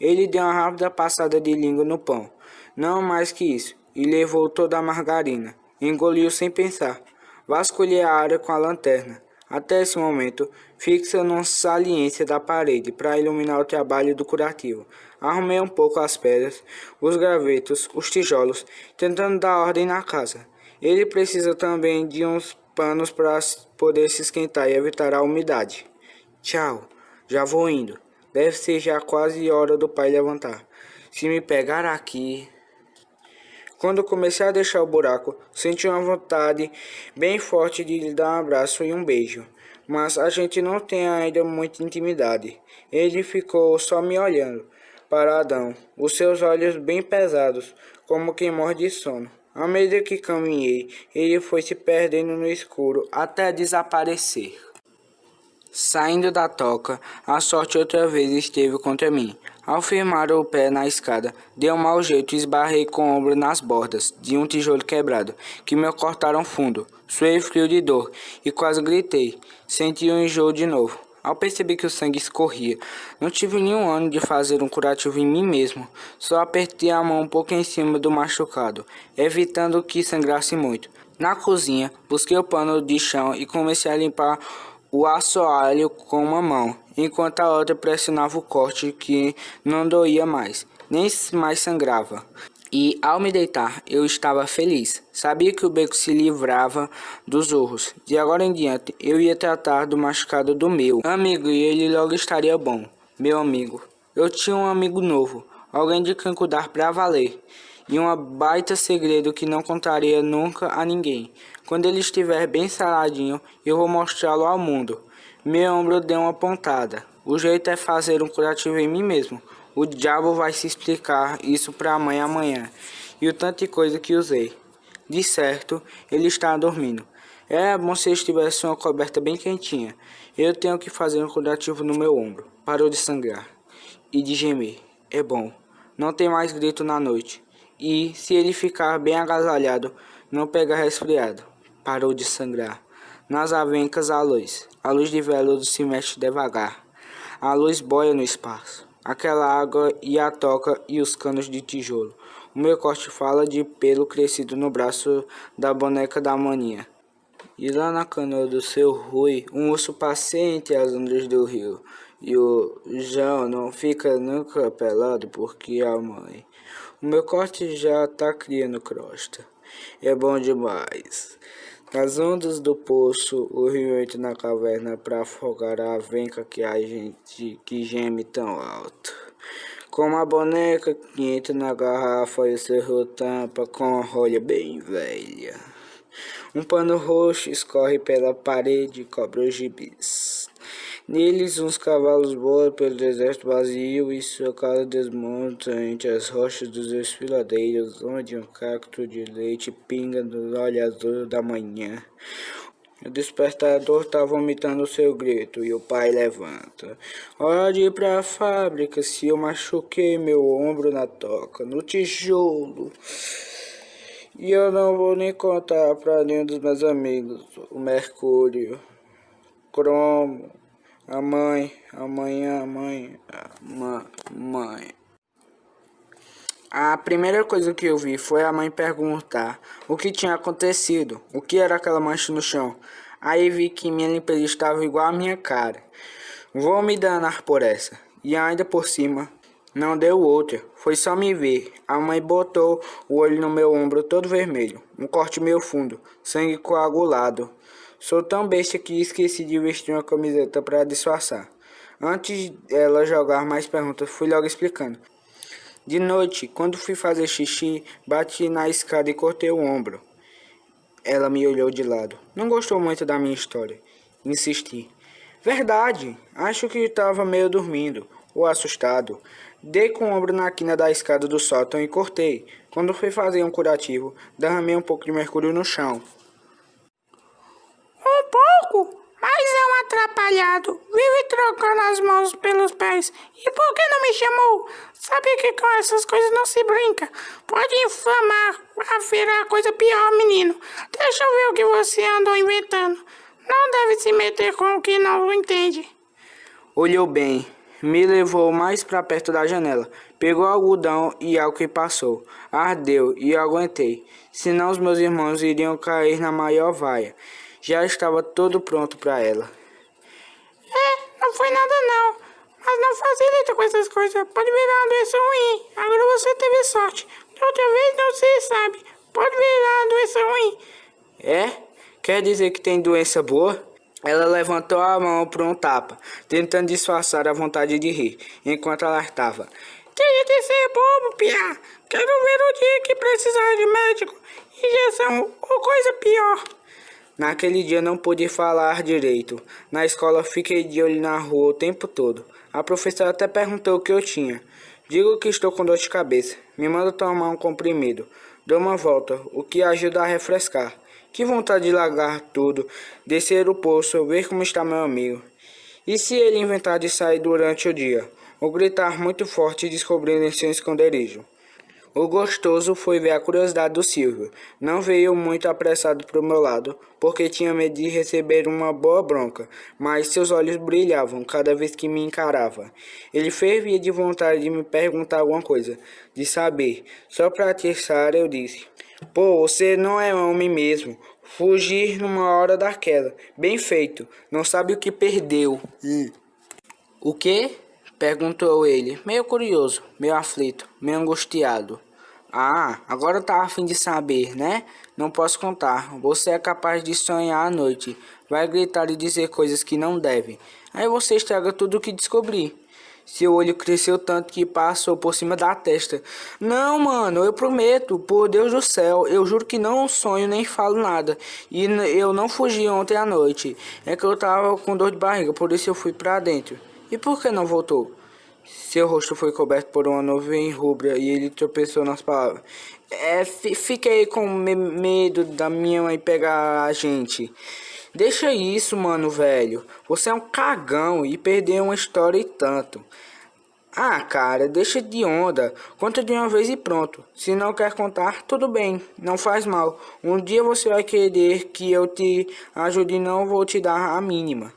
Ele deu uma rápida passada de língua no pão. Não mais que isso. E levou toda a margarina. Engoliu sem pensar. Vasculhei a área com a lanterna. Até esse momento, fixa numa saliência da parede para iluminar o trabalho do curativo. Arrumei um pouco as pedras, os gravetos, os tijolos, tentando dar ordem na casa. Ele precisa também de uns panos para poder se esquentar e evitar a umidade. Tchau, já vou indo. Deve ser já quase hora do pai levantar. Se me pegar aqui... Quando comecei a deixar o buraco, senti uma vontade bem forte de lhe dar um abraço e um beijo. Mas a gente não tem ainda muita intimidade. Ele ficou só me olhando, paradão, os seus olhos bem pesados, como quem morre de sono. À medida que caminhei, ele foi se perdendo no escuro até desaparecer. Saindo da toca, a sorte outra vez esteve contra mim. Ao firmar o pé na escada, dei um mau jeito e esbarrei com o ombro nas bordas de um tijolo quebrado, que me cortaram fundo. Suei frio de dor e quase gritei. Senti um enjoo de novo. Ao perceber que o sangue escorria, não tive nenhum ânimo de fazer um curativo em mim mesmo. Só apertei a mão um pouco em cima do machucado, evitando que sangrasse muito. Na cozinha, busquei o pano de chão e comecei a limpar o assoalho com uma mão, enquanto a outra pressionava o corte que não doía mais, nem mais sangrava. E ao me deitar, eu estava feliz. Sabia que o beco se livrava dos urros. De agora em diante, eu ia tratar do machucado do meu amigo e ele logo estaria bom. Meu amigo. Eu tinha um amigo novo, alguém de quem cuidar pra valer. E um baita segredo que não contaria nunca a ninguém. Quando ele estiver bem saradinho, eu vou mostrá-lo ao mundo. Meu ombro deu uma pontada. O jeito é fazer um curativo em mim mesmo. O diabo vai se explicar isso pra mãe amanhã. E o tanto de coisa que usei. De certo, ele está dormindo. É bom se estivesse uma coberta bem quentinha. Eu tenho que fazer um curativo no meu ombro. Parou de sangrar. e de gemer. É bom. Não tem mais grito na noite. E, se ele ficar bem agasalhado, não pega resfriado. Parou de sangrar. Nas avencas a luz. A luz de veludo se mexe devagar. A luz boia no espaço. Aquela água e a toca e os canos de tijolo. O meu corte fala de pelo crescido no braço da boneca da maninha. E lá na canoa do seu Rui, um urso passeia entre as ondas do rio. E o João não fica nunca pelado porque a mãe. O meu corte já tá criando crosta. É bom demais. Nas ondas do poço, o rio entra na caverna pra afogar a venca que a gente que geme tão alto. Como a boneca que entra na garrafa e o cerro tampa com a rolha bem velha. Um pano roxo escorre pela parede e cobre os gibis. Neles uns cavalos voam pelo deserto vazio e sua casa desmonta entre as rochas dos desfiladeiros, onde um cacto de leite pinga no olho azul da manhã. O despertador tá vomitando seu grito e o pai levanta. Hora de ir pra fábrica, se eu machuquei meu ombro na toca, no tijolo. E eu não vou nem contar pra nenhum dos meus amigos, o Mercúrio, Cromo, a mãe. A primeira coisa que eu vi foi a mãe perguntar o que tinha acontecido, o que era aquela mancha no chão. Aí vi que minha limpeza estava igual à minha cara. Vou me danar por essa. E ainda por cima, não deu outra, foi só me ver. A mãe botou o olho no meu ombro todo vermelho, um corte meio fundo, sangue coagulado. Sou tão besta que esqueci de vestir uma camiseta para disfarçar. Antes dela jogar mais perguntas, fui logo explicando. De noite, quando fui fazer xixi, bati na escada e cortei o ombro. Ela me olhou de lado. Não gostou muito da minha história. Insisti. Verdade, acho que estava meio dormindo ou assustado. Dei com o ombro na quina da escada do sótão e cortei. Quando fui fazer um curativo, derramei um pouco de mercúrio no chão. Um pouco? Mas é um atrapalhado. Vive trocando as mãos pelos pés. E por que não me chamou? Sabe que com essas coisas não se brinca. Pode inflamar a virar coisa pior, menino. Deixa eu ver o que você andou inventando. Não deve se meter com o que não entende. Olhou bem. Me levou mais para perto da janela. Pegou algodão e álcool e passou. Ardeu e eu aguentei. Senão os meus irmãos iriam cair na maior vaia. Já estava todo pronto para ela. Não foi nada não. Mas não facilita com essas coisas. Pode virar uma doença ruim. Agora você teve sorte. Da outra vez não se sabe. Pode virar uma doença ruim. É? Quer dizer que tem doença boa? Ela levantou a mão para um tapa, tentando disfarçar a vontade de rir, enquanto alertava. Deixa de ser bobo, piá. Quero ver o dia que precisar de médico, injeção ou coisa pior. Naquele dia não pude falar direito. Na escola fiquei de olho na rua o tempo todo. A professora até perguntou o que eu tinha. Digo que estou com dor de cabeça. Me manda tomar um comprimido. Dou uma volta, o que ajuda a refrescar. Que vontade de largar tudo, descer o poço, ver como está meu amigo. E se ele inventar de sair durante o dia, ou gritar muito forte e descobrir em seu esconderijo? O gostoso foi ver a curiosidade do Silvio. Não veio muito apressado para o meu lado, porque tinha medo de receber uma boa bronca, mas seus olhos brilhavam cada vez que me encarava. Ele fervia de vontade de me perguntar alguma coisa, de saber. Só para atiçar, eu disse: Pô, você não é homem mesmo. Fugir numa hora daquela. Bem feito. Não sabe o que perdeu. O quê? Perguntou ele, meio curioso, meio aflito, meio angustiado. Ah, agora tá a fim de saber, né? Não posso contar. Você é capaz de sonhar à noite. Vai gritar e dizer coisas que não deve. Aí você estraga tudo o que descobri. Seu olho cresceu tanto que passou por cima da testa. Não, mano, eu prometo, por Deus do céu, eu juro que não sonho nem falo nada. E eu não fugi ontem à noite. É que eu tava com dor de barriga, por isso eu fui pra dentro. E por que não voltou? Seu rosto foi coberto por uma nuvem rubra e ele tropeçou nas palavras. Fiquei com medo da minha mãe pegar a gente. Deixa isso, mano, velho. Você é um cagão e perdeu uma história e tanto. Ah, cara, deixa de onda. Conta de uma vez e pronto. Se não quer contar, tudo bem, não faz mal. Um dia você vai querer que eu te ajude e não vou te dar a mínima.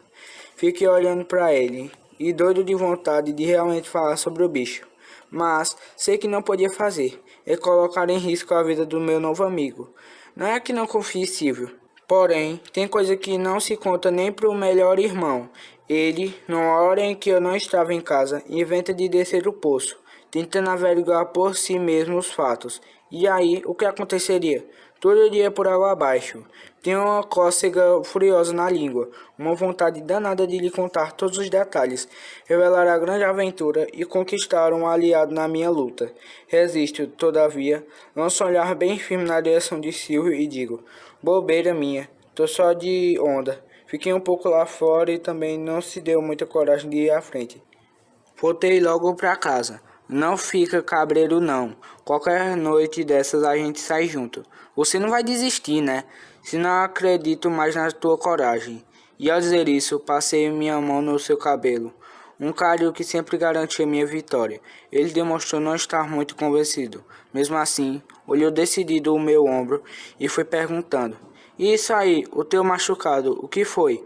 Fiquei olhando para ele e doido de vontade de realmente falar sobre o bicho. Mas sei que não podia fazer. É colocar em risco a vida do meu novo amigo. Não é que não confie em Silvio. Porém, tem coisa que não se conta nem pro melhor irmão. Ele, numa hora em que eu não estava em casa, inventa de descer o poço, tentando averiguar por si mesmo os fatos. E aí, o que aconteceria? Tudo iria por água abaixo. Tinha uma cócega furiosa na língua, uma vontade danada de lhe contar todos os detalhes, revelar a grande aventura e conquistar um aliado na minha luta. Resisto, todavia, lanço um olhar bem firme na direção de Silvio e digo: bobeira minha, tô só de onda. Fiquei um pouco lá fora e também não se deu muita coragem de ir à frente. Voltei logo pra casa. Não fica cabreiro não. Qualquer noite dessas a gente sai junto. Você não vai desistir, né? Se não acredito mais na tua coragem. E ao dizer isso, passei minha mão no seu cabelo. Um carinho que sempre garantia minha vitória. Ele demonstrou não estar muito convencido. Mesmo assim, olhou decidido o meu ombro e foi perguntando: isso aí, o teu machucado, o que foi?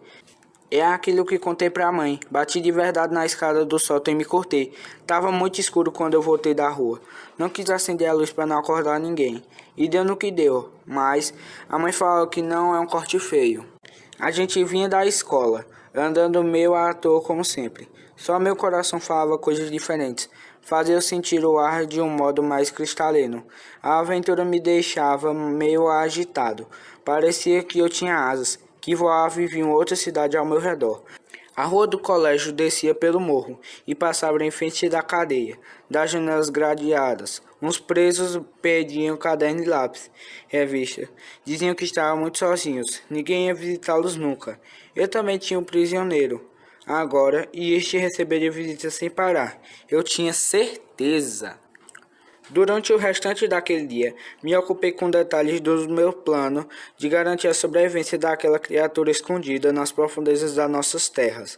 É aquilo que contei pra mãe. Bati de verdade na escada do sótão e me cortei. Tava muito escuro quando eu voltei da rua. Não quis acender a luz para não acordar ninguém. E deu no que deu. Mas a mãe falou que não é um corte feio. A gente vinha da escola, andando meio à toa como sempre. Só meu coração falava coisas diferentes. Fazia eu sentir o ar de um modo mais cristalino. A aventura me deixava meio agitado. Parecia que eu tinha asas, que voava e via outra cidade ao meu redor. A rua do colégio descia pelo morro e passava em frente da cadeia, das janelas gradeadas. Uns presos pediam caderno e lápis, revista. Diziam que estavam muito sozinhos, ninguém ia visitá-los nunca. Eu também tinha um prisioneiro agora e este receberia visitas sem parar. Eu tinha certeza. Durante o restante daquele dia, me ocupei com detalhes do meu plano de garantir a sobrevivência daquela criatura escondida nas profundezas das nossas terras.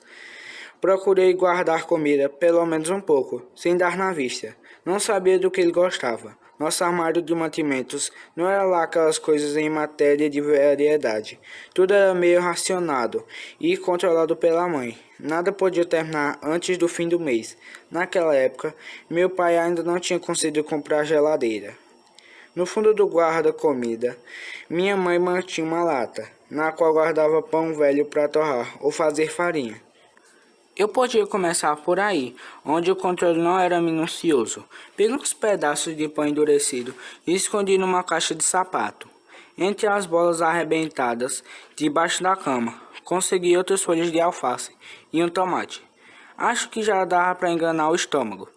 Procurei guardar comida, pelo menos um pouco, sem dar na vista. Não sabia do que ele gostava. Nosso armário de mantimentos não era lá aquelas coisas em matéria de variedade. Tudo era meio racionado e controlado pela mãe. Nada podia terminar antes do fim do mês. Naquela época, meu pai ainda não tinha conseguido comprar geladeira. No fundo do guarda-comida, minha mãe mantinha uma lata, na qual guardava pão velho para torrar ou fazer farinha. Eu podia começar por aí, onde o controle não era minucioso. Peguei uns pedaços de pão endurecido e escondi numa caixa de sapato. Entre as bolas arrebentadas, debaixo da cama, consegui outras folhas de alface e um tomate. Acho que já dava para enganar o estômago.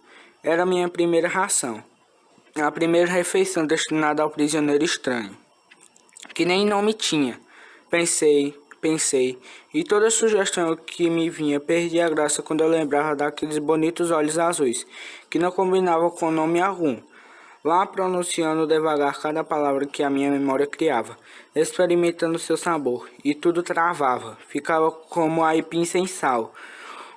Era minha primeira ração, a primeira refeição destinada ao prisioneiro estranho, que nem nome tinha. Pensei, e toda sugestão que me vinha perdia a graça quando eu lembrava daqueles bonitos olhos azuis, que não combinavam com nome algum. Lá pronunciando devagar cada palavra que a minha memória criava, experimentando seu sabor, e tudo travava, ficava como aipim sem sal,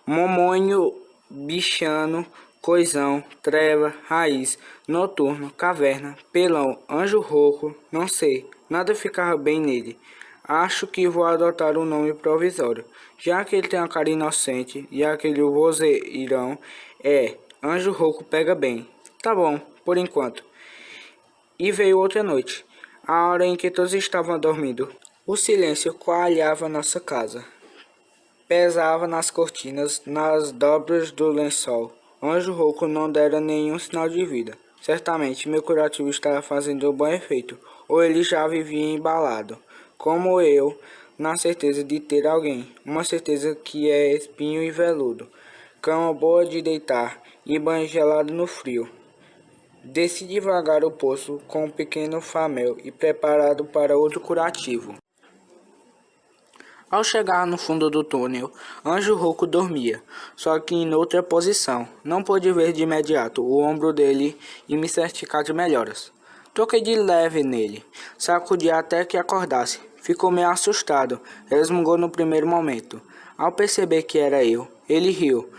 momonho, bichano, coisão, treva, raiz, noturno, caverna, pelão, anjo rouco, não sei, nada ficava bem nele. Acho que vou adotar um nome provisório, já que ele tem uma cara inocente e aquele vozeirão Anjo Rouco pega bem. Tá bom, por enquanto. E veio outra noite, a hora em que todos estavam dormindo. O silêncio coalhava nossa casa. Pesava nas cortinas, nas dobras do lençol. Anjo Rouco não dera nenhum sinal de vida. Certamente meu curativo estava fazendo um bom efeito, ou ele já vivia embalado, como eu, na certeza de ter alguém, uma certeza que é espinho e veludo, cama boa de deitar e banho gelado no frio. Desci devagar o poço com um pequeno famel e preparado para outro curativo. Ao chegar no fundo do túnel, Anjo Rouco dormia, só que em outra posição. Não pude ver de imediato o ombro dele e me certificar de melhoras. Toquei de leve nele, sacudi até que acordasse. Ficou meio assustado, resmungou no primeiro momento. Ao perceber que era eu, ele riu.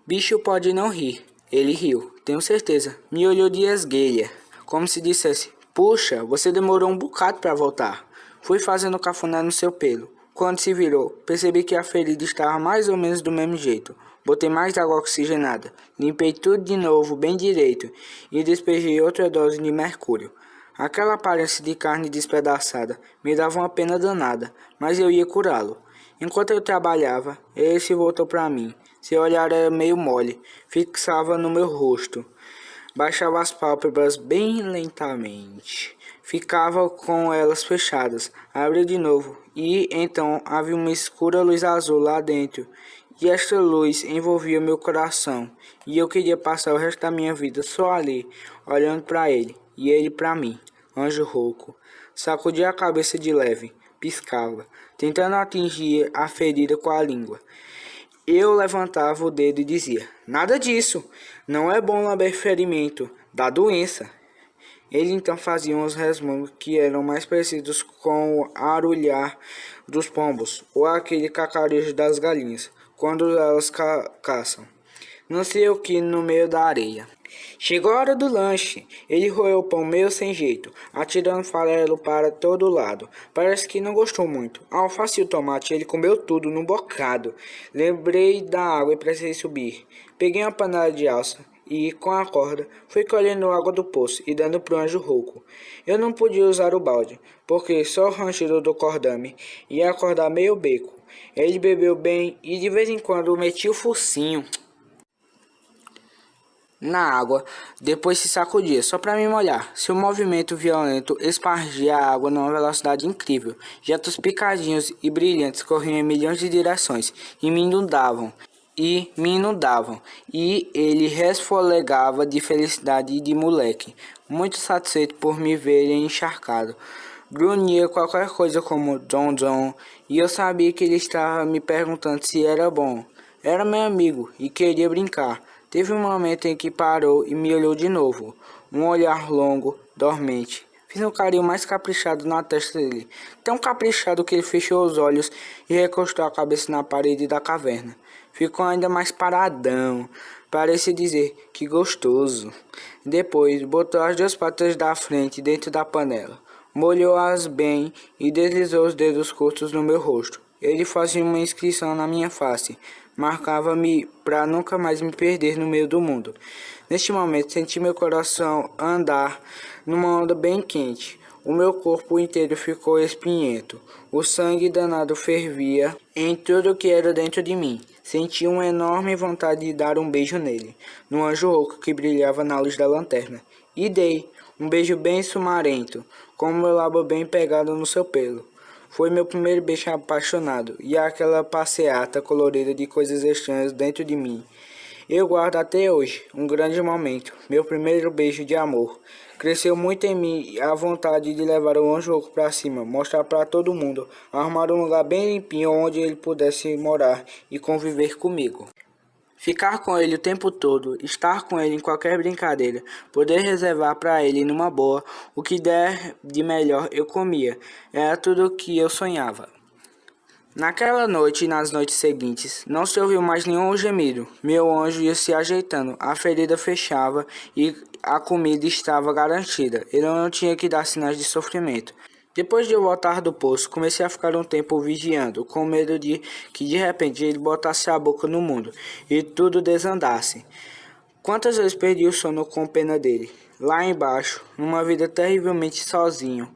Bicho pode não rir, Ele riu, tenho certeza. Me olhou de esguelha, como se dissesse: puxa, você demorou um bocado para voltar. Fui fazendo cafuné no seu pelo. Quando se virou, percebi que a ferida estava mais ou menos do mesmo jeito. Botei mais água oxigenada, limpei tudo de novo bem direito e despejei outra dose de mercúrio. Aquela aparência de carne despedaçada me dava uma pena danada, mas eu ia curá-lo. Enquanto eu trabalhava, ele se voltou para mim. Seu olhar era meio mole, fixava no meu rosto. Baixava as pálpebras bem lentamente. Ficava com elas fechadas. Abria de novo e então havia uma escura luz azul lá dentro. E esta luz envolvia meu coração. E eu queria passar o resto da minha vida só ali, olhando para ele e ele para mim. Anjo rouco. Sacudia a cabeça de leve. Piscava, tentando atingir a ferida com a língua. Eu levantava o dedo e dizia: nada disso, não é bom lamber ferimento, dá doença. Ele então fazia uns resmungos que eram mais parecidos com o arulhar dos pombos ou aquele cacarejo das galinhas, quando elas caçam. Não sei o que no meio da areia. Chegou a hora do lanche. Ele roeu o pão meio sem jeito, atirando farelo para todo lado. Parece que não gostou muito. A alface e o tomate ele comeu tudo num bocado. Lembrei da água e precisei subir. Peguei uma panela de alça e, com a corda, fui colhendo água do poço e dando pro anjo rouco. Eu não podia usar o balde, porque só o ranchido do cordame ia acordar meio beco. Ele bebeu bem e de vez em quando metia o focinho na água, depois se sacudia, só para me molhar. Seu movimento violento espargia a água numa velocidade incrível. Jetos picadinhos e brilhantes corriam em milhões de direções e me inundavam. E ele resfolegava de felicidade e de moleque, muito satisfeito por me ver encharcado. Grunhia qualquer coisa como John, e eu sabia que ele estava me perguntando se era bom. Era meu amigo e queria brincar. Teve um momento em que parou e me olhou de novo. Um olhar longo, dormente. Fiz um carinho mais caprichado na testa dele. Tão caprichado que ele fechou os olhos e recostou a cabeça na parede da caverna. Ficou ainda mais paradão. Parecia dizer, que gostoso. Depois, botou as duas patas da frente dentro da panela. Molhou-as bem e deslizou os dedos curtos no meu rosto. Ele fazia uma inscrição na minha face. Marcava-me para nunca mais me perder no meio do mundo. Neste momento, senti meu coração andar numa onda bem quente. O meu corpo inteiro ficou espinhento. O sangue danado fervia em tudo que era dentro de mim. Senti uma enorme vontade de dar um beijo nele, no anjo rouco que brilhava na luz da lanterna. E dei um beijo bem sumarento, com meu lábio bem pegado no seu pelo. Foi meu primeiro beijo apaixonado, e aquela passeata colorida de coisas estranhas dentro de mim. Eu guardo até hoje um grande momento, meu primeiro beijo de amor. Cresceu muito em mim a vontade de levar o anjo rouco para cima, mostrar para todo mundo, arrumar um lugar bem limpinho onde ele pudesse morar e conviver comigo. Ficar com ele o tempo todo, estar com ele em qualquer brincadeira, poder reservar para ele numa boa, o que der de melhor eu comia, era tudo o que eu sonhava. Naquela noite e nas noites seguintes, não se ouviu mais nenhum gemido. Meu anjo ia se ajeitando, a ferida fechava e a comida estava garantida. Ele não tinha que dar sinais de sofrimento. Depois de eu voltar do poço, comecei a ficar um tempo vigiando, com medo de que de repente ele botasse a boca no mundo e tudo desandasse. Quantas vezes perdi o sono com pena dele, lá embaixo, numa vida terrivelmente sozinho.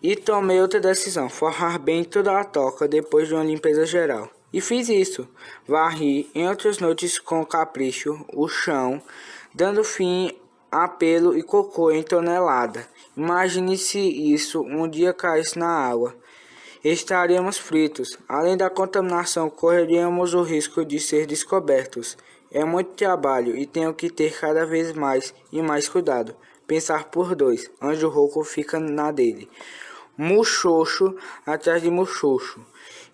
E tomei outra decisão, forrar bem toda a toca depois de uma limpeza geral. E fiz isso. Varri em outras noites com capricho o chão, dando fim a pelo e cocô em tonelada. Imagine se isso um dia caísse na água. Estaríamos fritos. Além da contaminação, correríamos o risco de ser descobertos. É muito trabalho e tenho que ter cada vez mais e mais cuidado. Pensar por dois. Anjo rouco fica na dele. Muxoxo atrás de muxoxo.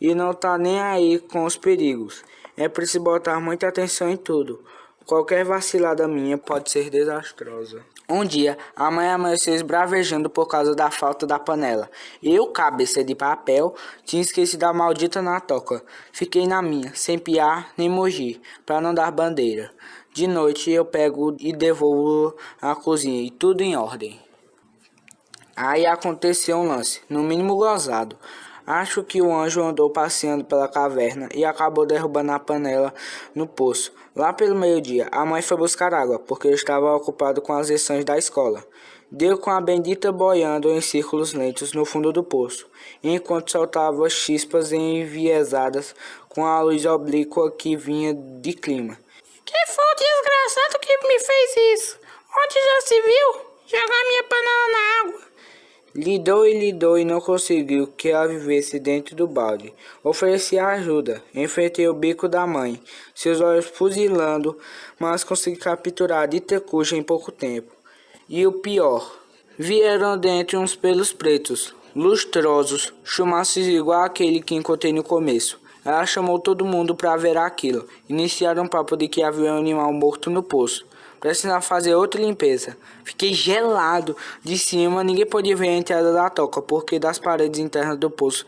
E não tá nem aí com os perigos. É preciso botar muita atenção em tudo. Qualquer vacilada minha pode ser desastrosa. Um dia, a mãe amanheceu esbravejando por causa da falta da panela. Eu, cabeça de papel, tinha esquecido a maldita na toca. Fiquei na minha, sem piar nem mugir, para não dar bandeira. De noite eu pego e devolvo à cozinha e tudo em ordem. Aí aconteceu um lance, no mínimo gozado. Acho que o anjo andou passeando pela caverna e acabou derrubando a panela no poço. Lá pelo meio-dia, a mãe foi buscar água, porque eu estava ocupado com as lições da escola. Deu com a bendita boiando em círculos lentos no fundo do poço, enquanto soltava chispas enviesadas com a luz oblíqua que vinha de clima. Que foi o desgraçado que me fez isso? Onde já se viu? Jogar minha panela na água. Lidou e não conseguiu que ela vivesse dentro do balde. Ofereci ajuda, enfrentei o bico da mãe, seus olhos fuzilando, mas consegui capturar a dita cuja em pouco tempo. E o pior, vieram dentro uns pelos pretos, lustrosos, chumaços igual aquele que encontrei no começo. Ela chamou todo mundo para ver aquilo. Iniciaram um papo de que havia um animal morto no poço. Precisava fazer outra limpeza. Fiquei gelado. De cima, ninguém podia ver a entrada da toca, porque das paredes internas do poço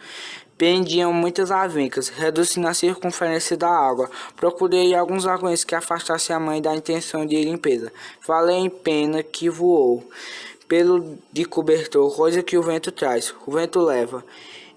pendiam muitas avencas, reduzindo a circunferência da água. Procurei alguns argumentos que afastassem a mãe da intenção de limpeza. Falei em pena que voou pelo de cobertor, coisa que o vento traz. O vento leva.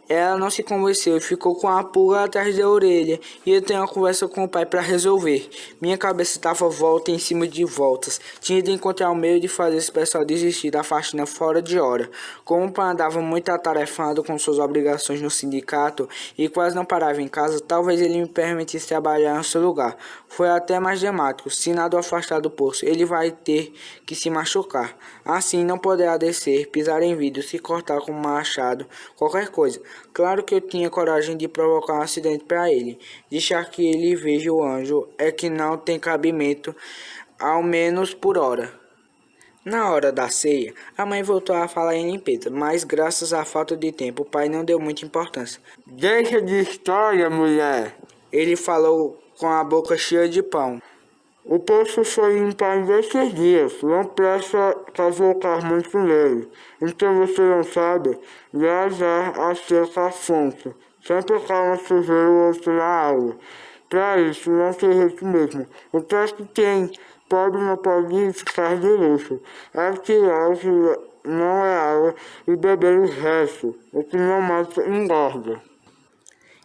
Ela não se convenceu e ficou com a pulga atrás da orelha. E eu tenho uma conversa com o pai para resolver. Minha cabeça estava volta em cima de voltas. Tinha de encontrar um meio de fazer esse pessoal desistir da faxina fora de hora. Como o pai andava muito atarefado com suas obrigações no sindicato e quase não parava em casa, talvez ele me permitisse trabalhar no seu lugar. Foi até mais dramático. Se nada o afastar do poço, ele vai ter que se machucar. Assim não poderá descer, pisar em vidro, se cortar com um machado, qualquer coisa. Claro que eu tinha coragem de provocar um acidente para ele. Deixar que ele veja o anjo é que não tem cabimento, ao menos por hora. Na hora da ceia, a mãe voltou a falar em limpeza, mas graças à falta de tempo, o pai não deu muita importância. Deixa de história, mulher. Ele falou com a boca cheia de pão. O poço foi limpado esses dias. Não presta cavocar muito nele. Então você não sabe, já a seca a fonte. Sempre calma sujeira o outro na água. Pra isso, não tem jeito mesmo. O teste tem. Pobre não pode ficar de luxo. É tirar o que não é água e beber o resto. O que não mata engorda.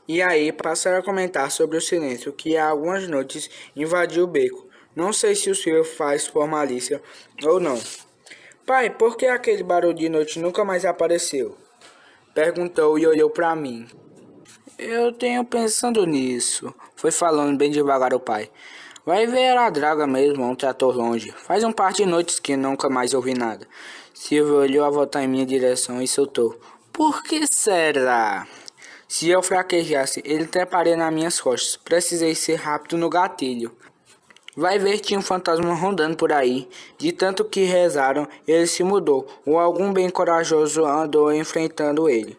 E aí passaram a comentar sobre o silêncio que há algumas noites invadiu o beco. Não sei se o senhor faz por malícia ou não. Pai, por que aquele barulho de noite nunca mais apareceu? Perguntou e olhou para mim. Eu tenho pensando nisso. Foi falando bem devagar o pai. Vai ver a draga mesmo, um trator longe. Faz um par de noites que nunca mais ouvi nada. Silvio olhou a voltar em minha direção e soltou. Por que será? Se eu fraquejasse, ele treparia nas minhas costas. Precisei ser rápido no gatilho. Vai ver, tinha um fantasma rondando por aí. De tanto que rezaram, ele se mudou, ou algum bem corajoso andou enfrentando ele.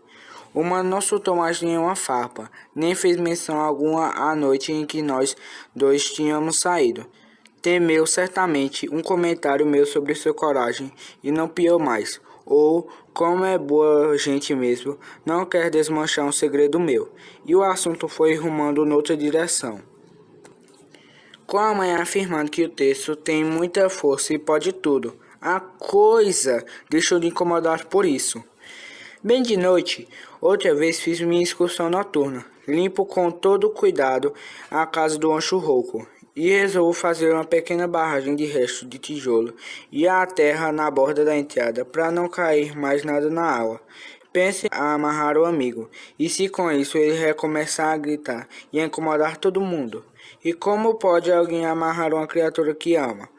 O mano não soltou mais nenhuma farpa, nem fez menção alguma à noite em que nós dois tínhamos saído. Temeu certamente um comentário meu sobre sua coragem e não piou mais. Ou, como é boa gente mesmo, não quer desmanchar um segredo meu. E o assunto foi rumando noutra direção. Com a mãe afirmando que o texto tem muita força e pode tudo. A coisa deixou de incomodar por isso. Bem de noite, outra vez fiz minha excursão noturna. Limpo com todo cuidado a casa do Ancho Rouco. E resolvo fazer uma pequena barragem de resto de tijolo e a terra na borda da entrada para não cair mais nada na água. Pense a amarrar o amigo, e se com isso ele recomeçar a gritar e a incomodar todo mundo. E como pode alguém amarrar uma criatura que ama?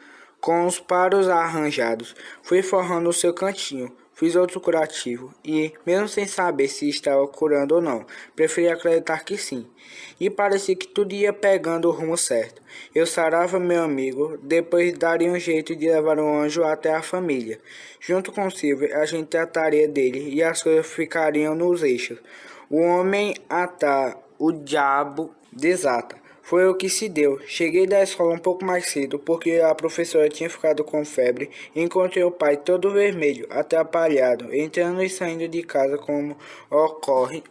Com os paros arranjados, fui forrando o seu cantinho, fiz outro curativo e, mesmo sem saber se estava curando ou não, preferi acreditar que sim. E parecia que tudo ia pegando o rumo certo. Eu sarava meu amigo, depois daria um jeito de levar o anjo até a família. Junto com Silvio, a gente trataria dele e as coisas ficariam nos eixos. O homem ata, o diabo desata. Foi o que se deu. Cheguei da escola um pouco mais cedo, porque a professora tinha ficado com febre, e encontrei o pai todo vermelho, atrapalhado, entrando e saindo de casa como ocorre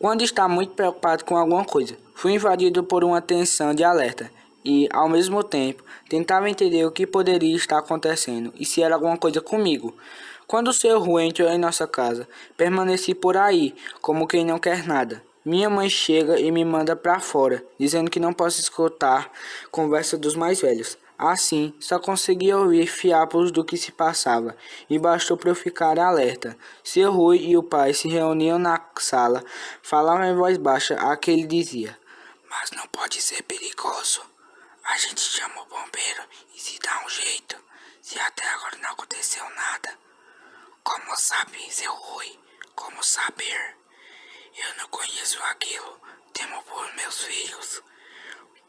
quando está muito preocupado com alguma coisa. Fui invadido por uma tensão de alerta. e, ao mesmo tempo, tentava entender o que poderia estar acontecendo e se era alguma coisa comigo. Quando o Sr. Rui entrou em nossa casa, permaneci por aí, como quem não quer nada. Minha mãe chega e me manda para fora, dizendo que não posso escutar conversa dos mais velhos. Assim, só conseguia ouvir fiapos do que se passava, e bastou para eu ficar alerta. Seu Rui e o pai se reuniam na sala, falavam em voz baixa a que ele dizia: "Mas não pode ser perigoso. A gente chama o bombeiro e se dá um jeito, se até agora não aconteceu nada." Como sabe, seu Rui? Como saber? Eu não conheço aquilo. Temo por meus filhos.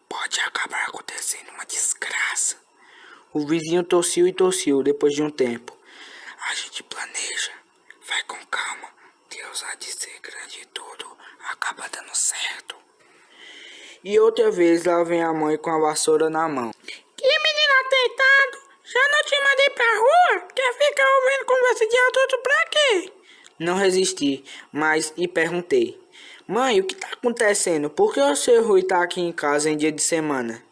Pode acabar acontecendo uma desgraça. O vizinho tossiu e tossiu depois de um tempo. A gente planeja. Vai com calma. Deus há de ser grande e tudo acaba dando certo. E outra vez lá vem a mãe com a vassoura na mão. Que menino atentado! Já não te mandei pra rua? Quer ficar ouvindo conversa de adulto pra quê? Não resisti, mas e perguntei: "Mãe, o que tá acontecendo? Por que o seu Rui tá aqui em casa em dia de semana?"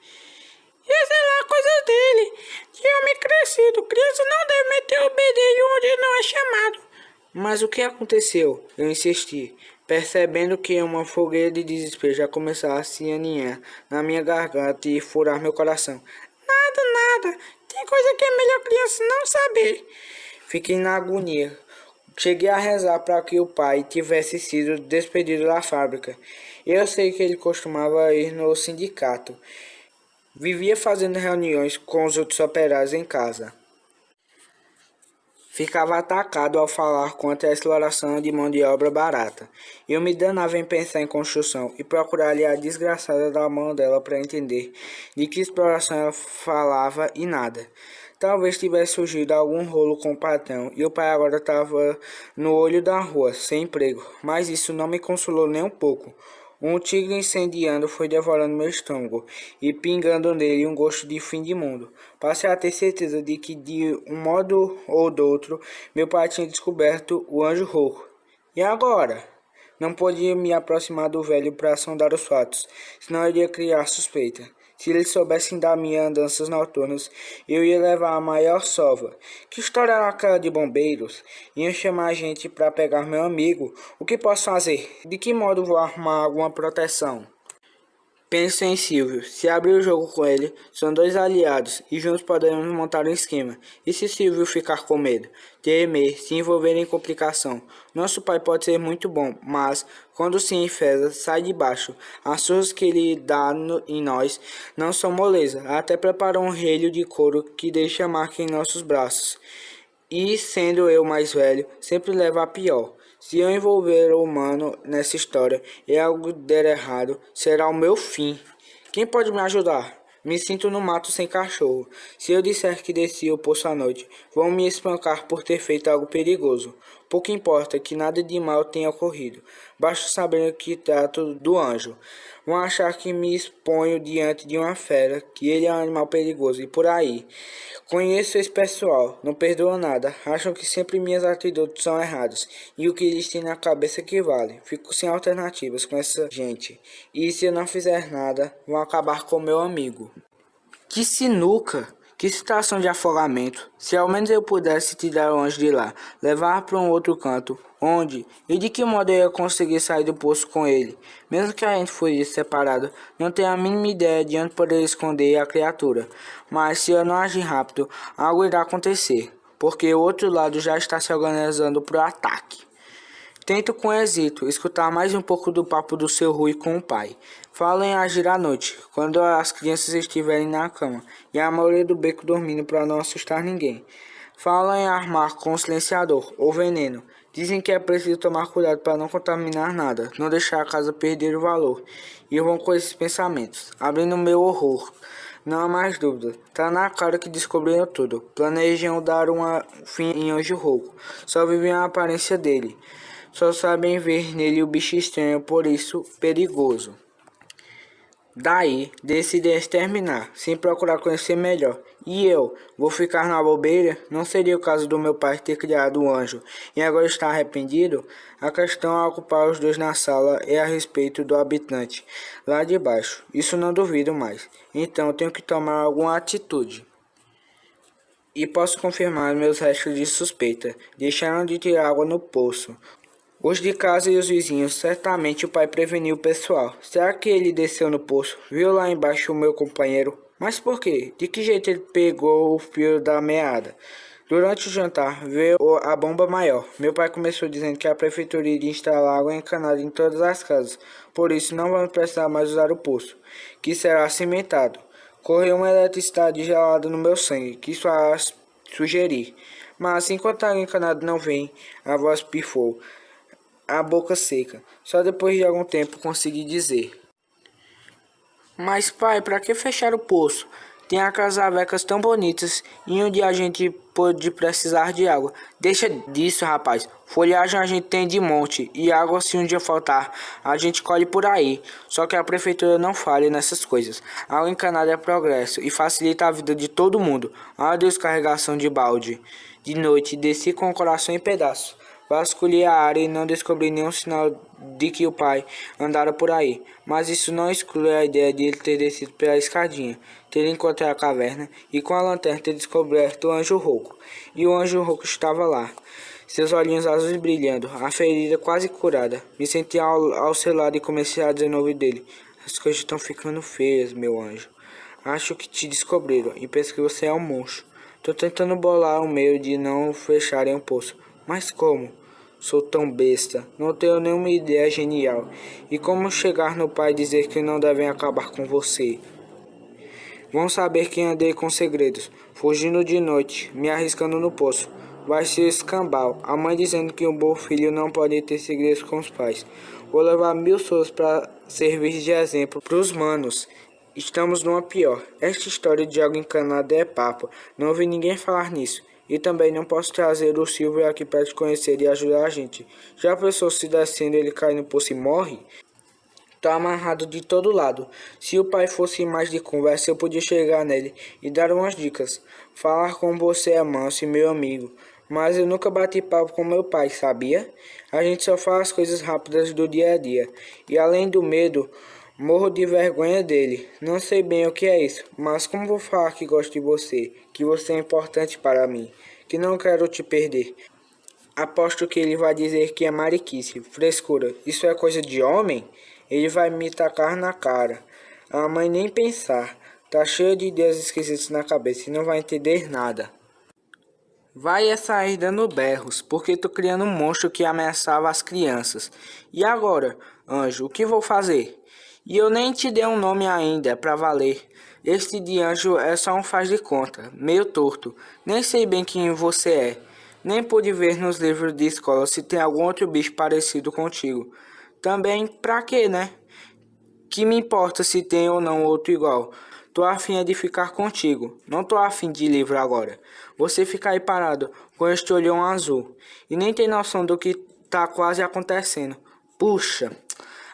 E sei lá, coisas dele. De homem crescido. Criança não deve meter o bedelho onde não é chamado. Mas o que aconteceu? Eu insisti, percebendo que uma fogueira de desespero já começava a se aninhar na minha garganta e furar meu coração. Nada. Tem coisa que é melhor criança não saber. Fiquei na agonia. Cheguei a rezar para que o pai tivesse sido despedido da fábrica. Eu sei que ele costumava ir no sindicato. Vivia fazendo reuniões com os outros operários em casa. Ficava atacado ao falar contra a exploração de mão de obra barata. Eu me danava em pensar em construção e procurar-lhe a desgraçada da mão dela para entender de que exploração ela falava e nada. Talvez tivesse surgido algum rolo com o patrão e o pai agora estava no olho da rua, sem emprego. Mas isso não me consolou nem um pouco. Um tigre incendiando foi devorando meu estômago e pingando nele um gosto de fim de mundo. Passei a ter certeza de que, de um modo ou do outro, meu pai tinha descoberto o anjo rouco. E agora? Não podia me aproximar do velho para sondar os fatos, senão eu iria criar suspeita. Se eles soubessem das minhas andanças noturnas, eu ia levar a maior sova. Que história era aquela de bombeiros? Iam chamar a gente para pegar meu amigo. O que posso fazer? De que modo vou arrumar alguma proteção? Penso em Silvio. Se abrir o jogo com ele, são dois aliados e juntos podemos montar um esquema. E se Silvio ficar com medo, temer, se envolver em complicação? Nosso pai pode ser muito bom, mas quando se enfesa, sai de baixo. As surras que ele dá em nós não são moleza. Até preparou um relho de couro que deixa marca em nossos braços. E sendo eu mais velho, sempre leva a pior. Se eu envolver o humano nessa história e algo der errado, será o meu fim. Quem pode me ajudar? Me sinto no mato sem cachorro. Se eu disser que desci o poço à noite, vão me espancar por ter feito algo perigoso. Pouco importa que nada de mal tenha ocorrido. Basta saber que trato do anjo. Vão achar que me exponho diante de uma fera, que ele é um animal perigoso e por aí. Conheço esse pessoal, não perdoam nada, acham que sempre minhas atitudes são erradas e o que eles têm na cabeça que vale. Fico sem alternativas com essa gente e se eu não fizer nada, vão acabar com meu amigo. Que sinuca! Que situação de afogamento! Se ao menos eu pudesse tirar o anjo de lá, levar para um outro canto, onde e de que modo eu ia conseguir sair do poço com ele? Mesmo que a gente fosse separado, não tenho a mínima ideia de onde poderia esconder a criatura. Mas se eu não agir rápido, algo irá acontecer, porque o outro lado já está se organizando para o ataque. Tento com êxito escutar mais um pouco do papo do seu Rui com o pai. Falo em agir à noite, quando as crianças estiverem na cama e a maioria do beco dormindo para não assustar ninguém. Falo em armar com silenciador ou veneno. Dizem que é preciso tomar cuidado para não contaminar nada, não deixar a casa perder o valor. E eu vou com esses pensamentos, abrindo meu horror. Não há mais dúvida, tá na cara que descobriram tudo. Planejam dar um fim em Anjo Rouco, só vivem a aparência dele. Só sabem ver nele o bicho estranho, por isso perigoso. Daí, decidi exterminar, sem procurar conhecer melhor. E eu, vou ficar na bobeira? Não seria o caso do meu pai ter criado o anjo e agora estar arrependido? A questão a ocupar os dois na sala é a respeito do habitante lá de baixo. Isso não duvido mais. Então tenho que tomar alguma atitude. E posso confirmar meus restos de suspeita. Deixaram de tirar água no poço. Os de casa e os vizinhos, certamente o pai preveniu o pessoal. Será que ele desceu no poço? Viu lá embaixo o meu companheiro? Mas por quê? De que jeito ele pegou o fio da meada? Durante o jantar, veio a bomba maior. Meu pai começou dizendo que a prefeitura iria instalar água encanada em todas as casas. Por isso, não vamos precisar mais usar o poço, que será cimentado. Correu uma eletricidade gelada no meu sangue, que isso a sugerir. Mas enquanto a água encanada não vem, a voz pifou, a boca seca. Só depois de algum tempo consegui dizer: Mas pai, para que fechar o poço? Tem aquelas avecas tão bonitas e um dia a gente pode precisar de água. Deixa disso, rapaz. Folhagem a gente tem de monte e água, se um dia faltar, a gente colhe por aí. Só que a prefeitura não falha nessas coisas. A água encanada é progresso e facilita a vida de todo mundo. Adeus carregação de balde. De noite desci com o coração em pedaços. Vasculhei a área e não descobri nenhum sinal de que o pai andara por aí, mas isso não exclui a ideia de ele ter descido pela escadinha, ter encontrado a caverna e com a lanterna ter descoberto o anjo rouco. E o anjo rouco estava lá, seus olhinhos azuis brilhando, a ferida quase curada. Me senti ao seu lado e comecei a dizer no ouvido dele: As coisas estão ficando feias, meu anjo. Acho que te descobriram e penso que você é um monstro. Tô tentando bolar um meio de não fecharem o poço, mas como? Sou tão besta, não tenho nenhuma ideia genial. E como chegar no pai e dizer que não devem acabar com você? Vão saber que andei com segredos, fugindo de noite, me arriscando no poço. Vai ser escambau, a mãe dizendo que um bom filho não pode ter segredos com os pais. Vou levar 1000 pessoas para servir de exemplo pros manos. Estamos numa pior. Esta história de água encanada é papo, não ouvi ninguém falar nisso. E também não posso trazer o Silvio aqui para te conhecer e ajudar a gente. Já pensou se descendo ele cai no poço e morre? Tá amarrado de todo lado. Se o pai fosse mais de conversa, eu podia chegar nele e dar umas dicas. Falar com você é manso e meu amigo. Mas eu nunca bati papo com meu pai, sabia? A gente só faz as coisas rápidas do dia a dia. E além do medo, morro de vergonha dele. Não sei bem o que é isso, mas como vou falar que gosto de você, que você é importante para mim, que não quero te perder? Aposto que ele vai dizer que é mariquice, frescura, isso é coisa de homem? Ele vai me tacar na cara. A mãe nem pensar, tá cheio de ideias esquisitas na cabeça e não vai entender nada. Vai é sair dando berros, porque tô criando um monstro que ameaçava as crianças. E agora, anjo, o que vou fazer? E eu nem te dei um nome ainda, é pra valer. Este de anjo é só um faz de conta, meio torto. Nem sei bem quem você é. Nem pude ver nos livros de escola se tem algum outro bicho parecido contigo. Também, pra quê, né? Que me importa se tem ou não outro igual. Tô afim de ficar contigo. Não tô afim de livro agora. Você fica aí parado com este olhão azul. E nem tem noção do que tá quase acontecendo. Puxa,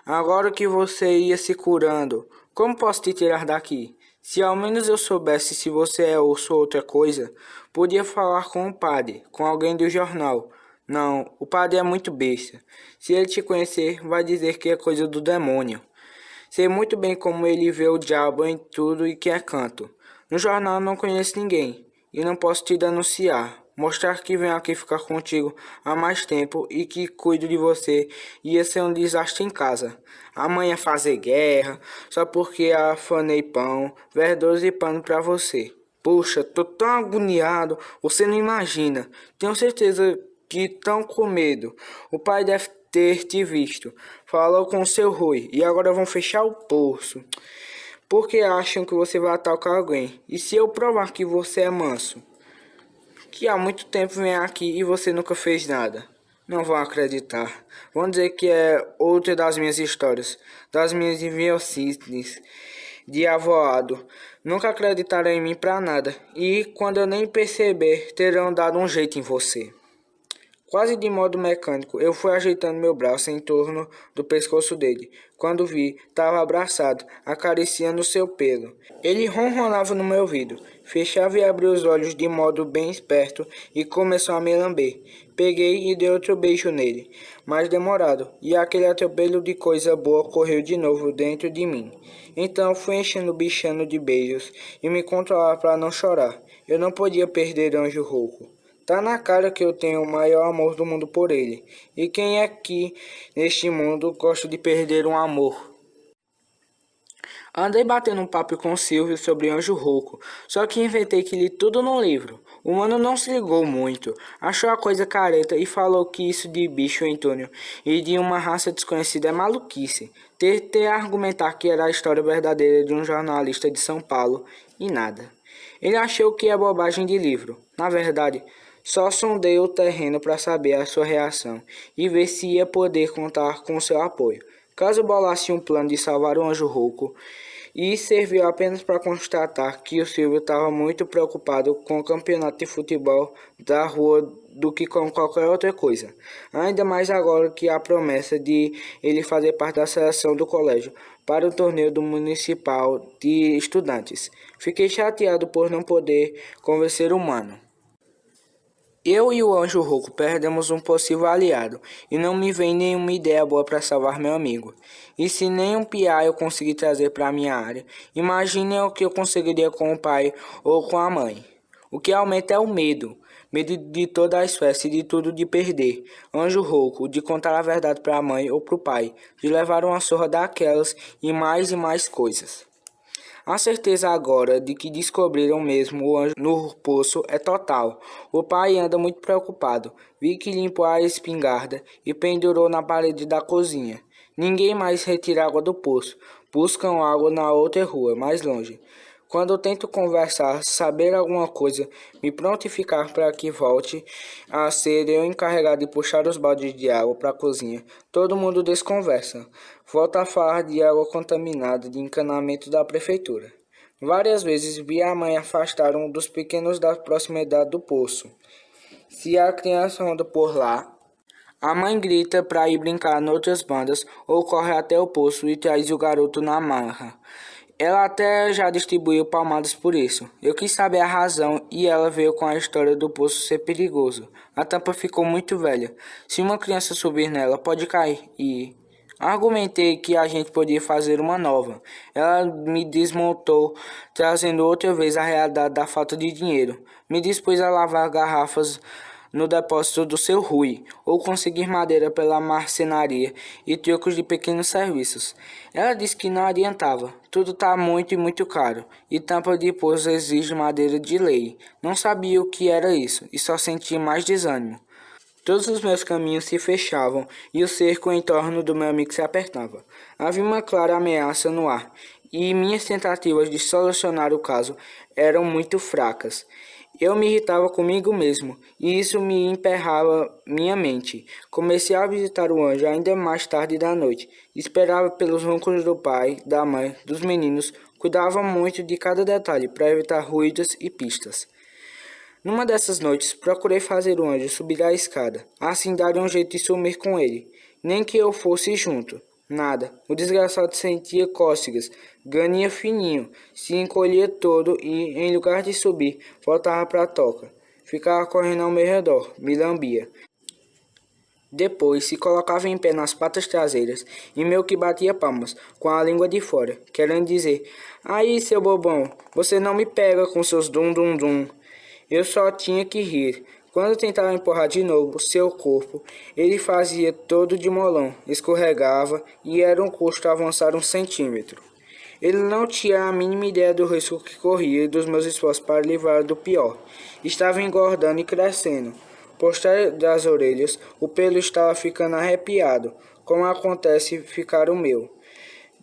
agora que você ia se curando, como posso te tirar daqui? Se ao menos eu soubesse se você é ou sou outra coisa, podia falar com o padre, com alguém do jornal. Não, o padre é muito besta. Se ele te conhecer, vai dizer que é coisa do demônio. Sei muito bem como ele vê o diabo em tudo e que é canto. No jornal não conheço ninguém e não posso te denunciar. Mostrar que venho aqui ficar contigo há mais tempo e que cuido de você ia ser um desastre em casa. Amanhã fazer guerra só porque afanei pão, verduras e pano pra você. Puxa, tô tão agoniado, você não imagina. Tenho certeza que tão com medo. O pai deve ter te visto. Falou com o seu Rui e agora vão fechar o poço. Porque acham que você vai atacar alguém. E se eu provar que você é manso? Que há muito tempo vem aqui e você nunca fez nada. Não vão acreditar. Vão dizer que é outra das minhas histórias. Das minhas inverossímiles de avoado. Nunca acreditaram em mim pra nada. E quando eu nem perceber, terão dado um jeito em você. Quase de modo mecânico, eu fui ajeitando meu braço em torno do pescoço dele. Quando vi, estava abraçado, acariciando seu pelo. Ele ronronava no meu ouvido, fechava e abria os olhos de modo bem esperto e começou a me lamber. Peguei e dei outro beijo nele, mais demorado, e aquele atropelo de coisa boa correu de novo dentro de mim. Então fui enchendo o bichano de beijos e me controlar para não chorar. Eu não podia perder Anjo Rouco. Tá na cara que eu tenho o maior amor do mundo por ele. E quem aqui neste mundo gosta de perder um amor? Andei batendo um papo com o Silvio sobre Anjo Rouco, só que inventei que li tudo no livro. O mano não se ligou muito, achou a coisa careta e falou que isso de bicho Antônio e de uma raça desconhecida é maluquice. Tentei argumentar que era a história verdadeira de um jornalista de São Paulo e nada. Ele achou que é bobagem de livro. Na verdade, só sondei o terreno para saber a sua reação e ver se ia poder contar com seu apoio. Caso bolasse um plano de salvar o Anjo Rouco, e serviu apenas para constatar que o Silvio estava muito preocupado com o campeonato de futebol da rua do que com qualquer outra coisa. Ainda mais agora que a promessa de ele fazer parte da seleção do colégio para o torneio do municipal de estudantes. Fiquei chateado por não poder convencer o mano. Eu e o Anjo Rouco perdemos um possível aliado, e não me vem nenhuma ideia boa para salvar meu amigo. E se nem um piá eu conseguir trazer para minha área, imagine o que eu conseguiria com o pai ou com a mãe. O que aumenta é o medo. Medo de toda a espécie, de tudo de perder. Anjo Rouco, de contar a verdade para a mãe ou para o pai, de levar uma surra daquelas e mais coisas. A certeza agora de que descobriram mesmo o anjo no poço é total. O pai anda muito preocupado. Vi que limpou a espingarda e pendurou na parede da cozinha. Ninguém mais retira água do poço. Buscam água na outra rua, mais longe. Quando eu tento conversar, saber alguma coisa, me prontificar para que volte a ser eu encarregado de puxar os baldes de água para a cozinha, todo mundo desconversa. Volta a falar de água contaminada de encanamento da prefeitura. Várias vezes vi a mãe afastar um dos pequenos da proximidade do poço. Se a criança anda por lá, a mãe grita para ir brincar noutras bandas ou corre até o poço e traz o garoto na marra. Ela até já distribuiu palmadas por isso. Eu quis saber a razão e ela veio com a história do poço ser perigoso. A tampa ficou muito velha. Se uma criança subir nela, pode cair e... Argumentei que a gente podia fazer uma nova. Ela me desmontou, trazendo outra vez a realidade da falta de dinheiro. Me dispus a lavar garrafas no depósito do seu Rui, ou conseguir madeira pela marcenaria e trocos de pequenos serviços. Ela disse que não adiantava, tudo está muito caro, e tampa de poço exige madeira de lei. Não sabia o que era isso, e só sentia mais desânimo. Todos os meus caminhos se fechavam, e o cerco em torno do meu amigo se apertava. Havia uma clara ameaça no ar, e minhas tentativas de solucionar o caso eram muito fracas. Eu me irritava comigo mesmo, e isso me emperrava minha mente. Comecei a visitar o anjo ainda mais tarde da noite. Esperava pelos roncos do pai, da mãe, dos meninos. Cuidava muito de cada detalhe para evitar ruídos e pistas. Numa dessas noites, procurei fazer o anjo subir a escada, assim dar um jeito de sumir com ele. Nem que eu fosse junto. Nada. O desgraçado sentia cócegas, ganha fininho, se encolhia todo e, em lugar de subir, voltava para a toca. Ficava correndo ao meu redor, me lambia. Depois se colocava em pé nas patas traseiras e meio que batia palmas, com a língua de fora, querendo dizer: "Aí, seu bobão, você não me pega com seus dum-dum-dum." Eu só tinha que rir. Quando tentava empurrar de novo seu corpo, ele fazia todo de molão, escorregava e era um custo avançar 1 centímetro. Ele não tinha a mínima ideia do risco que corria e dos meus esforços para livrar do pior. Estava engordando e crescendo. Por trás das orelhas, o pelo estava ficando arrepiado, como acontece ficar o meu.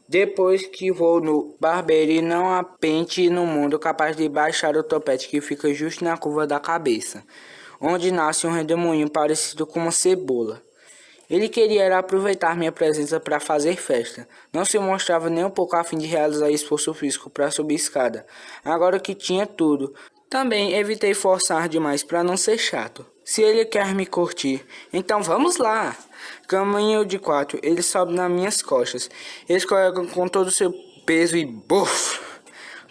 Depois que vou no barbeiro e não há pente no mundo capaz de baixar o topete que fica justo na curva da cabeça, onde nasce um redemoinho parecido com uma cebola. Ele queria era aproveitar minha presença para fazer festa. Não se mostrava nem um pouco a fim de realizar esforço físico para subir escada. Agora que tinha tudo, Também evitei forçar demais para não ser chato. Se ele quer me curtir, então vamos lá. Caminho de 4, ele sobe nas minhas costas. Escorrega com todo o seu peso e buf!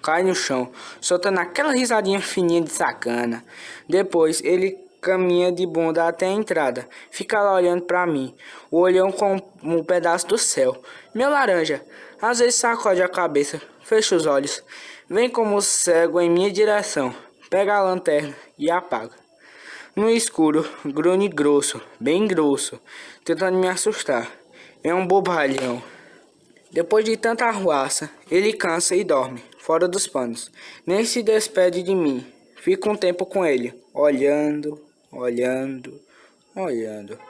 Cai no chão, soltando aquela risadinha fininha de sacana. Depois ele caminha de bunda até a entrada. Fica lá olhando para mim, o olhão com um pedaço do céu. Meu laranja, às vezes sacode a cabeça, fecha os olhos. Vem como cego em minha direção. Pega a lanterna e apaga. No escuro, grunhe grosso, bem grosso, tentando me assustar. É um bobalhão. Depois de tanta arruaça, ele cansa e dorme, fora dos panos. Nem se despede de mim. Fico um tempo com ele, olhando,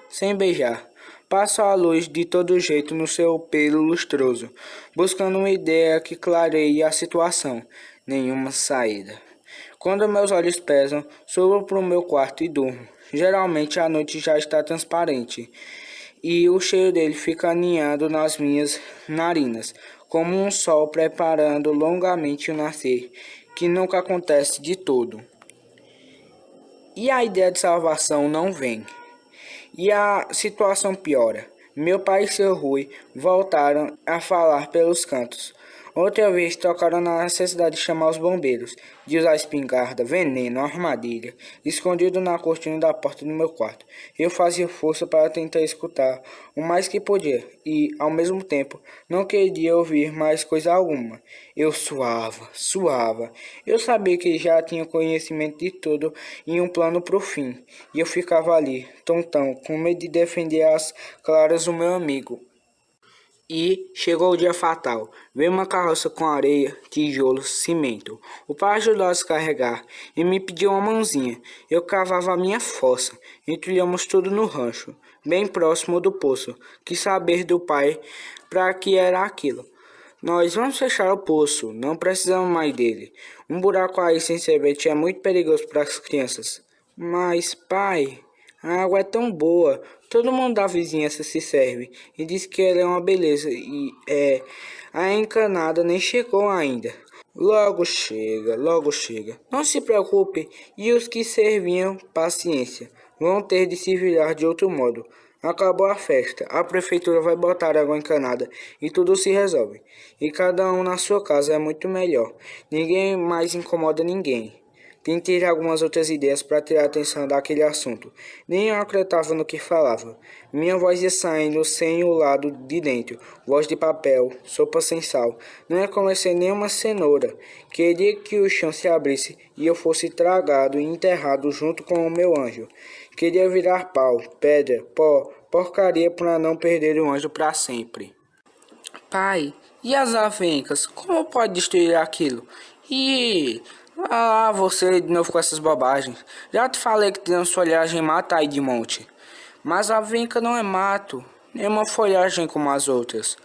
sem beijar. Passo a luz de todo jeito no seu pelo lustroso, buscando uma ideia que clareie a situação. Nenhuma saída. Quando meus olhos pesam, subo para o meu quarto e durmo. Geralmente a noite já está transparente e o cheiro dele fica aninhado nas minhas narinas, como um sol preparando longamente o nascer, que nunca acontece de todo. E a ideia de salvação não vem. E a situação piora. Meu pai e seu Rui voltaram a falar pelos cantos. Outra vez tocaram na necessidade de chamar os bombeiros, de usar espingarda, veneno, armadilha, escondido na cortina da porta do meu quarto. Eu fazia força para tentar escutar o mais que podia e, ao mesmo tempo, não queria ouvir mais coisa alguma. Eu suava. Eu sabia que já tinha conhecimento de tudo e um plano para o fim. E eu ficava ali, tontão, com medo de defender as claras do meu amigo. E chegou o dia fatal. Veio uma carroça com areia, tijolos, cimento. O pai ajudou a descarregar e me pediu uma mãozinha. Eu cavava a minha fossa. Entulhamos tudo no rancho, bem próximo do poço. Quis saber do pai para que era aquilo. Nós vamos fechar o poço, não precisamos mais dele. Um buraco aí sem semente é muito perigoso para as crianças. Mas, pai, a água é tão boa. Todo mundo da vizinhança se serve e diz que ela é uma beleza e a encanada nem chegou ainda. Logo chega. Não se preocupe, e os que serviam, paciência, vão ter de se virar de outro modo. Acabou a festa, a prefeitura vai botar água encanada e tudo se resolve. E cada um na sua casa é muito melhor. Ninguém mais incomoda ninguém. Tentei algumas outras ideias para tirar a atenção daquele assunto. Nem eu acreditava no que falava. Minha voz ia saindo sem o lado de dentro. Voz de papel, sopa sem sal. Não ia começar nenhuma cenoura. Queria que o chão se abrisse e eu fosse tragado e enterrado junto com o meu anjo. Queria virar pau, pedra, pó, porcaria para não perder o anjo para sempre. Pai, e as avencas? Como pode destruir aquilo? Você de novo com essas bobagens. Já te falei que tem uma folhagem mata aí de monte. Mas a avenca não é mato, nem uma folhagem como as outras.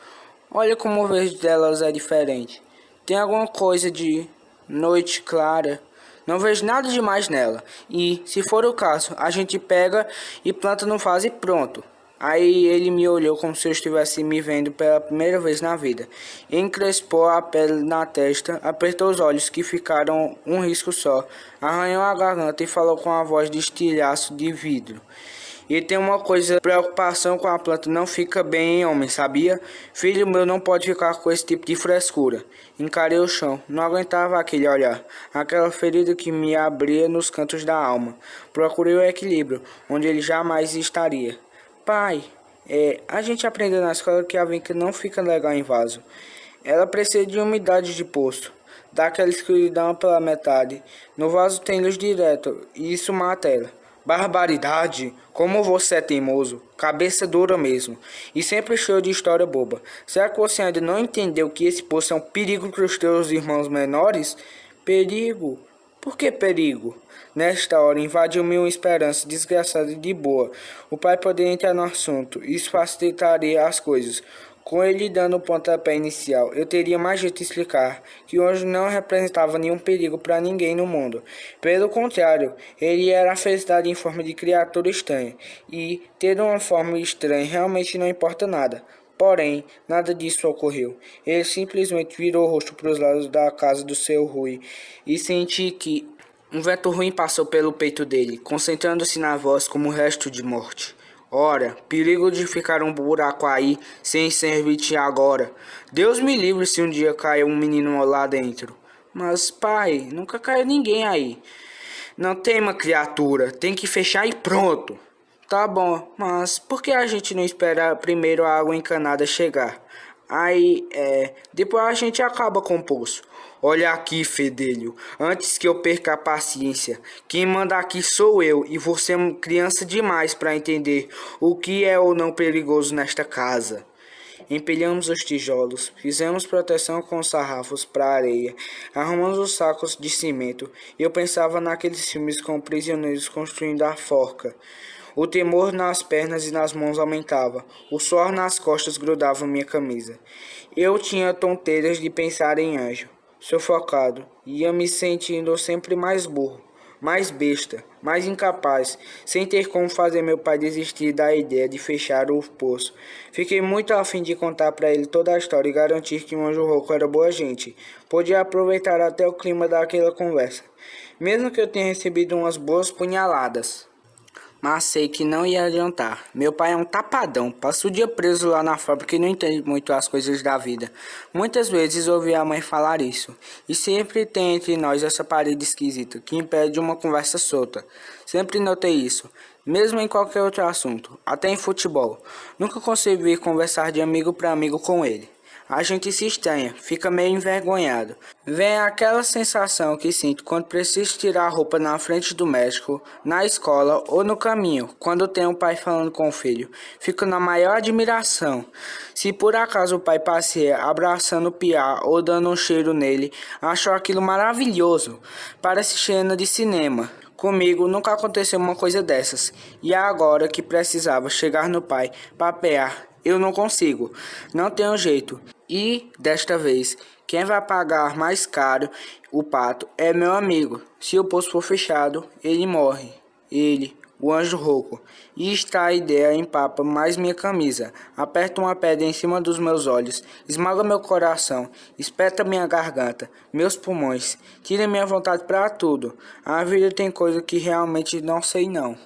Olha como o verde delas é diferente. Tem alguma coisa de noite clara. Não vejo nada demais nela. E, se for o caso, a gente pega e planta no vaso e pronto. Aí ele me olhou como se eu estivesse me vendo pela primeira vez na vida. Encrespou a pele na testa, apertou os olhos que ficaram um risco só, arranhou a garganta e falou com a voz de estilhaço de vidro. E tem uma coisa, preocupação com a planta não fica bem em homem, sabia? Filho meu não pode ficar com esse tipo de frescura. Encarei o chão, não aguentava aquele olhar, aquela ferida que me abria nos cantos da alma. Procurei o equilíbrio, onde ele jamais estaria. Pai, a gente aprendeu na escola que a avenca não fica legal em vaso. Ela precisa de umidade de poço, dá aquela escuridão pela metade. No vaso tem luz direto e isso mata ela. Barbaridade! Como você é teimoso, cabeça dura mesmo, e sempre cheio de história boba. Será que você ainda não entendeu que esse poço é um perigo para os teus irmãos menores? Perigo? Por que perigo? Nesta hora invadiu-me uma esperança desgraçada de boa. O pai poderia entrar no assunto, isso facilitaria as coisas. Com ele dando o pontapé inicial, eu teria mais jeito de explicar que o anjo não representava nenhum perigo para ninguém no mundo. Pelo contrário, ele era a felicidade em forma de criatura estranha, e ter uma forma estranha realmente não importa nada. Porém, nada disso ocorreu. Ele simplesmente virou o rosto para os lados da casa do seu Rui e senti que Um vento ruim passou pelo peito dele, concentrando-se na voz como um resto de morte. Ora, perigo de ficar um buraco aí, sem servir-te agora. Deus me livre se um dia cair um menino lá dentro. Mas, pai, nunca caiu ninguém aí. Não tema, criatura, tem que fechar e pronto. Tá bom, mas por que a gente não espera primeiro a água encanada chegar? Aí, depois a gente acaba com o poço. Olha aqui, fedelho, antes que eu perca a paciência, quem manda aqui sou eu e você é criança demais para entender o que é ou não perigoso nesta casa. Empilhamos os tijolos, fizemos proteção com sarrafos para areia, arrumamos os sacos de cimento e eu pensava naqueles filmes com prisioneiros construindo a forca. O temor nas pernas e nas mãos aumentava, o suor nas costas grudava minha camisa. Eu tinha tonteiras de pensar em anjo. Sufocado, ia me sentindo sempre mais burro, mais besta, mais incapaz, sem ter como fazer meu pai desistir da ideia de fechar o poço. Fiquei muito a fim de contar para ele toda a história e garantir que o anjo rouco era boa gente. Podia aproveitar até o clima daquela conversa, mesmo que eu tenha recebido umas boas punhaladas. Mas sei que não ia adiantar. Meu pai é um tapadão, passa o dia preso lá na fábrica e não entende muito as coisas da vida. Muitas vezes ouvi a mãe falar isso. E sempre tem entre nós essa parede esquisita, que impede uma conversa solta. Sempre notei isso, mesmo em qualquer outro assunto, até em futebol. Nunca consegui conversar de amigo para amigo com ele. A gente se estranha, fica meio envergonhado. Vem aquela sensação que sinto quando preciso tirar a roupa na frente do médico, na escola ou no caminho, quando tem um pai falando com o filho. Fico na maior admiração. Se por acaso o pai passeia abraçando o piá ou dando um cheiro nele, acho aquilo maravilhoso. Parece cena de cinema. Comigo nunca aconteceu uma coisa dessas. E agora que precisava chegar no pai, papear, eu não consigo. Não tenho jeito. E, desta vez, quem vai pagar mais caro o pato é meu amigo. Se o poço for fechado, ele morre. Ele, o anjo rouco. E está a ideia empapa mais minha camisa. Aperta uma pedra em cima dos meus olhos. Esmaga meu coração. Espeta minha garganta. Meus pulmões. Tira minha vontade para tudo. A vida tem coisa que realmente não sei não.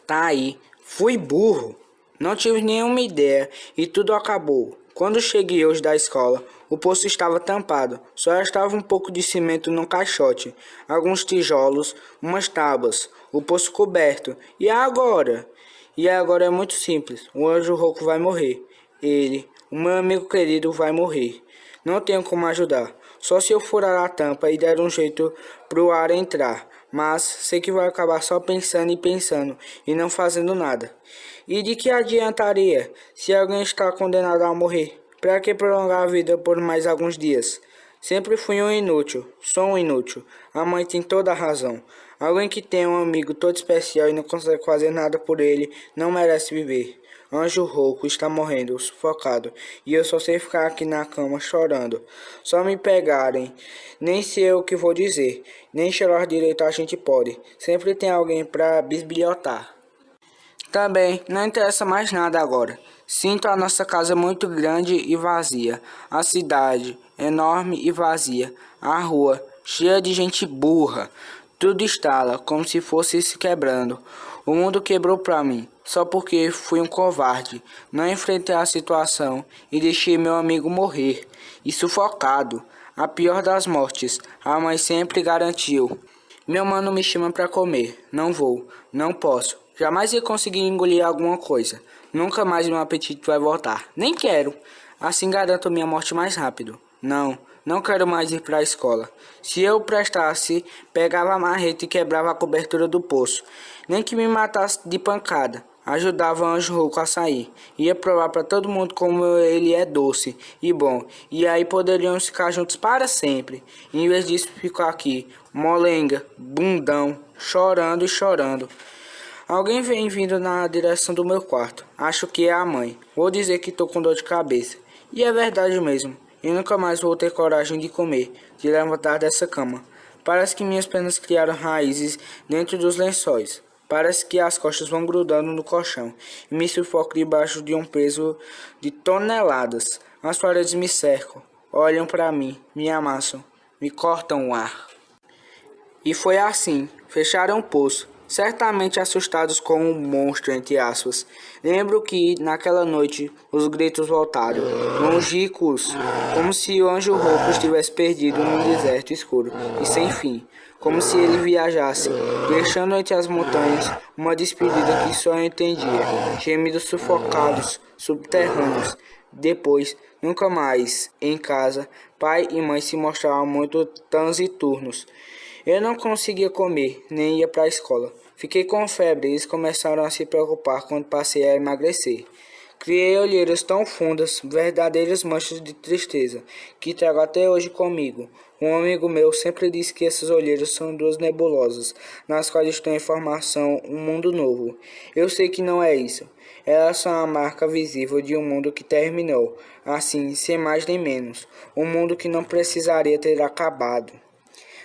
Tá aí. Fui burro. Não tive nenhuma ideia e tudo acabou. Quando cheguei hoje da escola, o poço estava tampado. Só restava um pouco de cimento num caixote, alguns tijolos, umas tábuas, o poço coberto. E agora? E agora é muito simples. O anjo rouco vai morrer. Ele, o meu amigo querido, vai morrer. Não tenho como ajudar. Só se eu furar a tampa e der um jeito pro ar entrar. Mas sei que vai acabar só pensando e pensando e não fazendo nada. E de que adiantaria se alguém está condenado a morrer? Para que prolongar a vida por mais alguns dias? Sempre fui um inútil, sou um inútil. A mãe tem toda a razão. Alguém que tem um amigo todo especial e não consegue fazer nada por ele não merece viver. Anjo rouco está morrendo, sufocado, e eu só sei ficar aqui na cama chorando. Só me pegarem, nem sei o que vou dizer, nem chorar direito a gente pode. Sempre tem alguém para bisbilhotar. Também não interessa mais nada agora. Sinto a nossa casa muito grande e vazia. A cidade enorme e vazia. A rua cheia de gente burra. Tudo estala como se fosse se quebrando. O mundo quebrou pra mim, só porque fui um covarde. Não enfrentei a situação e deixei meu amigo morrer. E sufocado. A pior das mortes. A mãe sempre garantiu. Meu mano me chama pra comer. Não vou. Não posso. Jamais ia conseguir engolir alguma coisa. Nunca mais meu apetite vai voltar. Nem quero. Assim garanto minha morte mais rápido. Não quero mais ir para a escola. Se eu prestasse, pegava a marreta e quebrava a cobertura do poço. Nem que me matasse de pancada. Ajudava o anjo rouco a sair. Ia provar para todo mundo como ele é doce e bom. E aí poderiam ficar juntos para sempre. Em vez disso, ficou aqui, molenga, bundão, chorando e chorando. Alguém vem vindo na direção do meu quarto. Acho que é a mãe. Vou dizer que tô com dor de cabeça. E é verdade mesmo. Eu nunca mais vou ter coragem de comer, de levantar dessa cama. Parece que minhas pernas criaram raízes dentro dos lençóis. Parece que as costas vão grudando no colchão e me sufocam debaixo de um peso de toneladas. As paredes me cercam, olham para mim, me amassam, me cortam o ar. E foi assim, fecharam o poço, certamente assustados com um monstro, entre aspas. Lembro que, naquela noite, os gritos voltaram, longínquos, como se o anjo rouco estivesse perdido num deserto escuro e sem fim, como se ele viajasse, deixando entre as montanhas uma despedida que só eu entendia, gemidos sufocados, subterrâneos. Depois, nunca mais, em casa, pai e mãe se mostravam muito taciturnos. Eu não conseguia comer, nem ia para a escola. Fiquei com febre e eles começaram a se preocupar quando passei a emagrecer. Criei olheiras tão fundas, verdadeiras manchas de tristeza, que trago até hoje comigo. Um amigo meu sempre disse que essas olheiras são duas nebulosas, nas quais estão em formação um mundo novo. Eu sei que não é isso. Elas são a marca visível de um mundo que terminou, assim, sem mais nem menos. Um mundo que não precisaria ter acabado.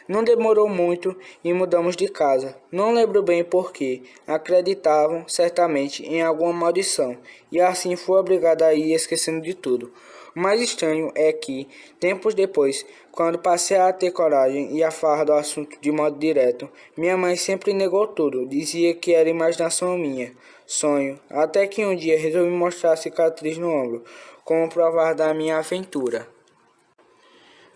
Não demorou muito e mudamos de casa. Não lembro bem porquê. Acreditavam, certamente, em alguma maldição. E assim fui obrigado a ir esquecendo de tudo. O mais estranho é que, tempos depois, quando passei a ter coragem e a falar do assunto de modo direto, minha mãe sempre negou tudo. Dizia que era imaginação minha, sonho. Até que um dia resolvi mostrar a cicatriz no ombro, como provar da minha aventura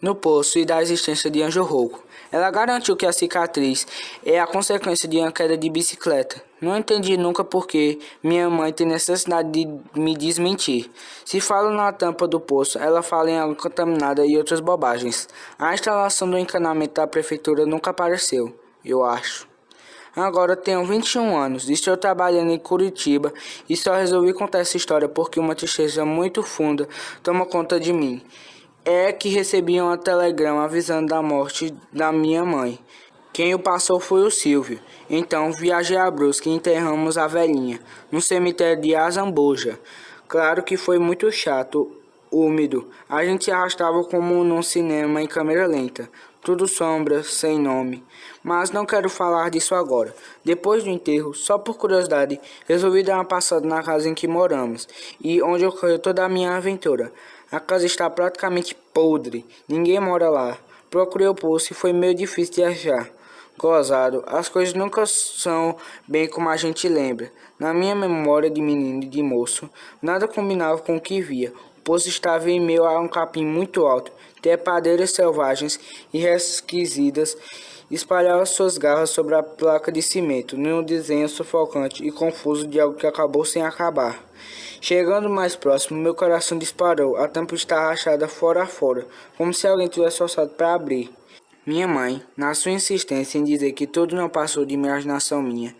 no poço e da existência de Anjo Rouco. Ela garantiu que a cicatriz é a consequência de uma queda de bicicleta. Não entendi nunca porque minha mãe tem necessidade de me desmentir. Se falo na tampa do poço, ela fala em água contaminada e outras bobagens. A instalação do encanamento da prefeitura nunca apareceu, eu acho. Agora tenho 21 anos, estou trabalhando em Curitiba e só resolvi contar essa história porque uma tristeza muito funda toma conta de mim. É que recebi um telegrama avisando da morte da minha mãe. Quem o passou foi o Silvio. Então viajei a Brusque e enterramos a velhinha no cemitério de Azambuja. Claro que foi muito chato, úmido. A gente se arrastava como num cinema em câmera lenta. Tudo sombra, sem nome. Mas não quero falar disso agora. Depois do enterro, só por curiosidade, resolvi dar uma passada na casa em que moramos e onde ocorreu toda a minha aventura. A casa está praticamente podre, ninguém mora lá. Procurei o poço e foi meio difícil de achar. Gozado, as coisas nunca são bem como a gente lembra. Na minha memória de menino e de moço, nada combinava com o que via. O poço estava em meio a um capim muito alto, trepadeiras selvagens e resquisitas espalhavam suas garras sobre a placa de cimento, num desenho sufocante e confuso de algo que acabou sem acabar. Chegando mais próximo, meu coração disparou. A tampa está rachada fora a fora, como se alguém tivesse forçado para abrir. Minha mãe, na sua insistência em dizer que tudo não passou de imaginação minha,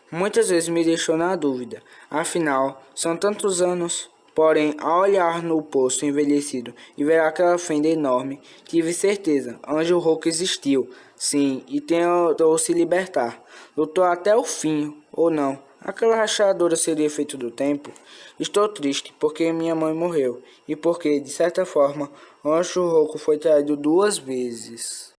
muitas vezes me deixou na dúvida. Afinal, são tantos anos. Porém, ao olhar no poço envelhecido e ver aquela fenda enorme, tive certeza, Anjo Rouco existiu, sim, e tentou se libertar. Lutou até o fim, ou não. Aquela rachadura seria efeito do tempo? Estou triste porque minha mãe morreu e porque, de certa forma, o Anjo Rouco foi traído 2 vezes.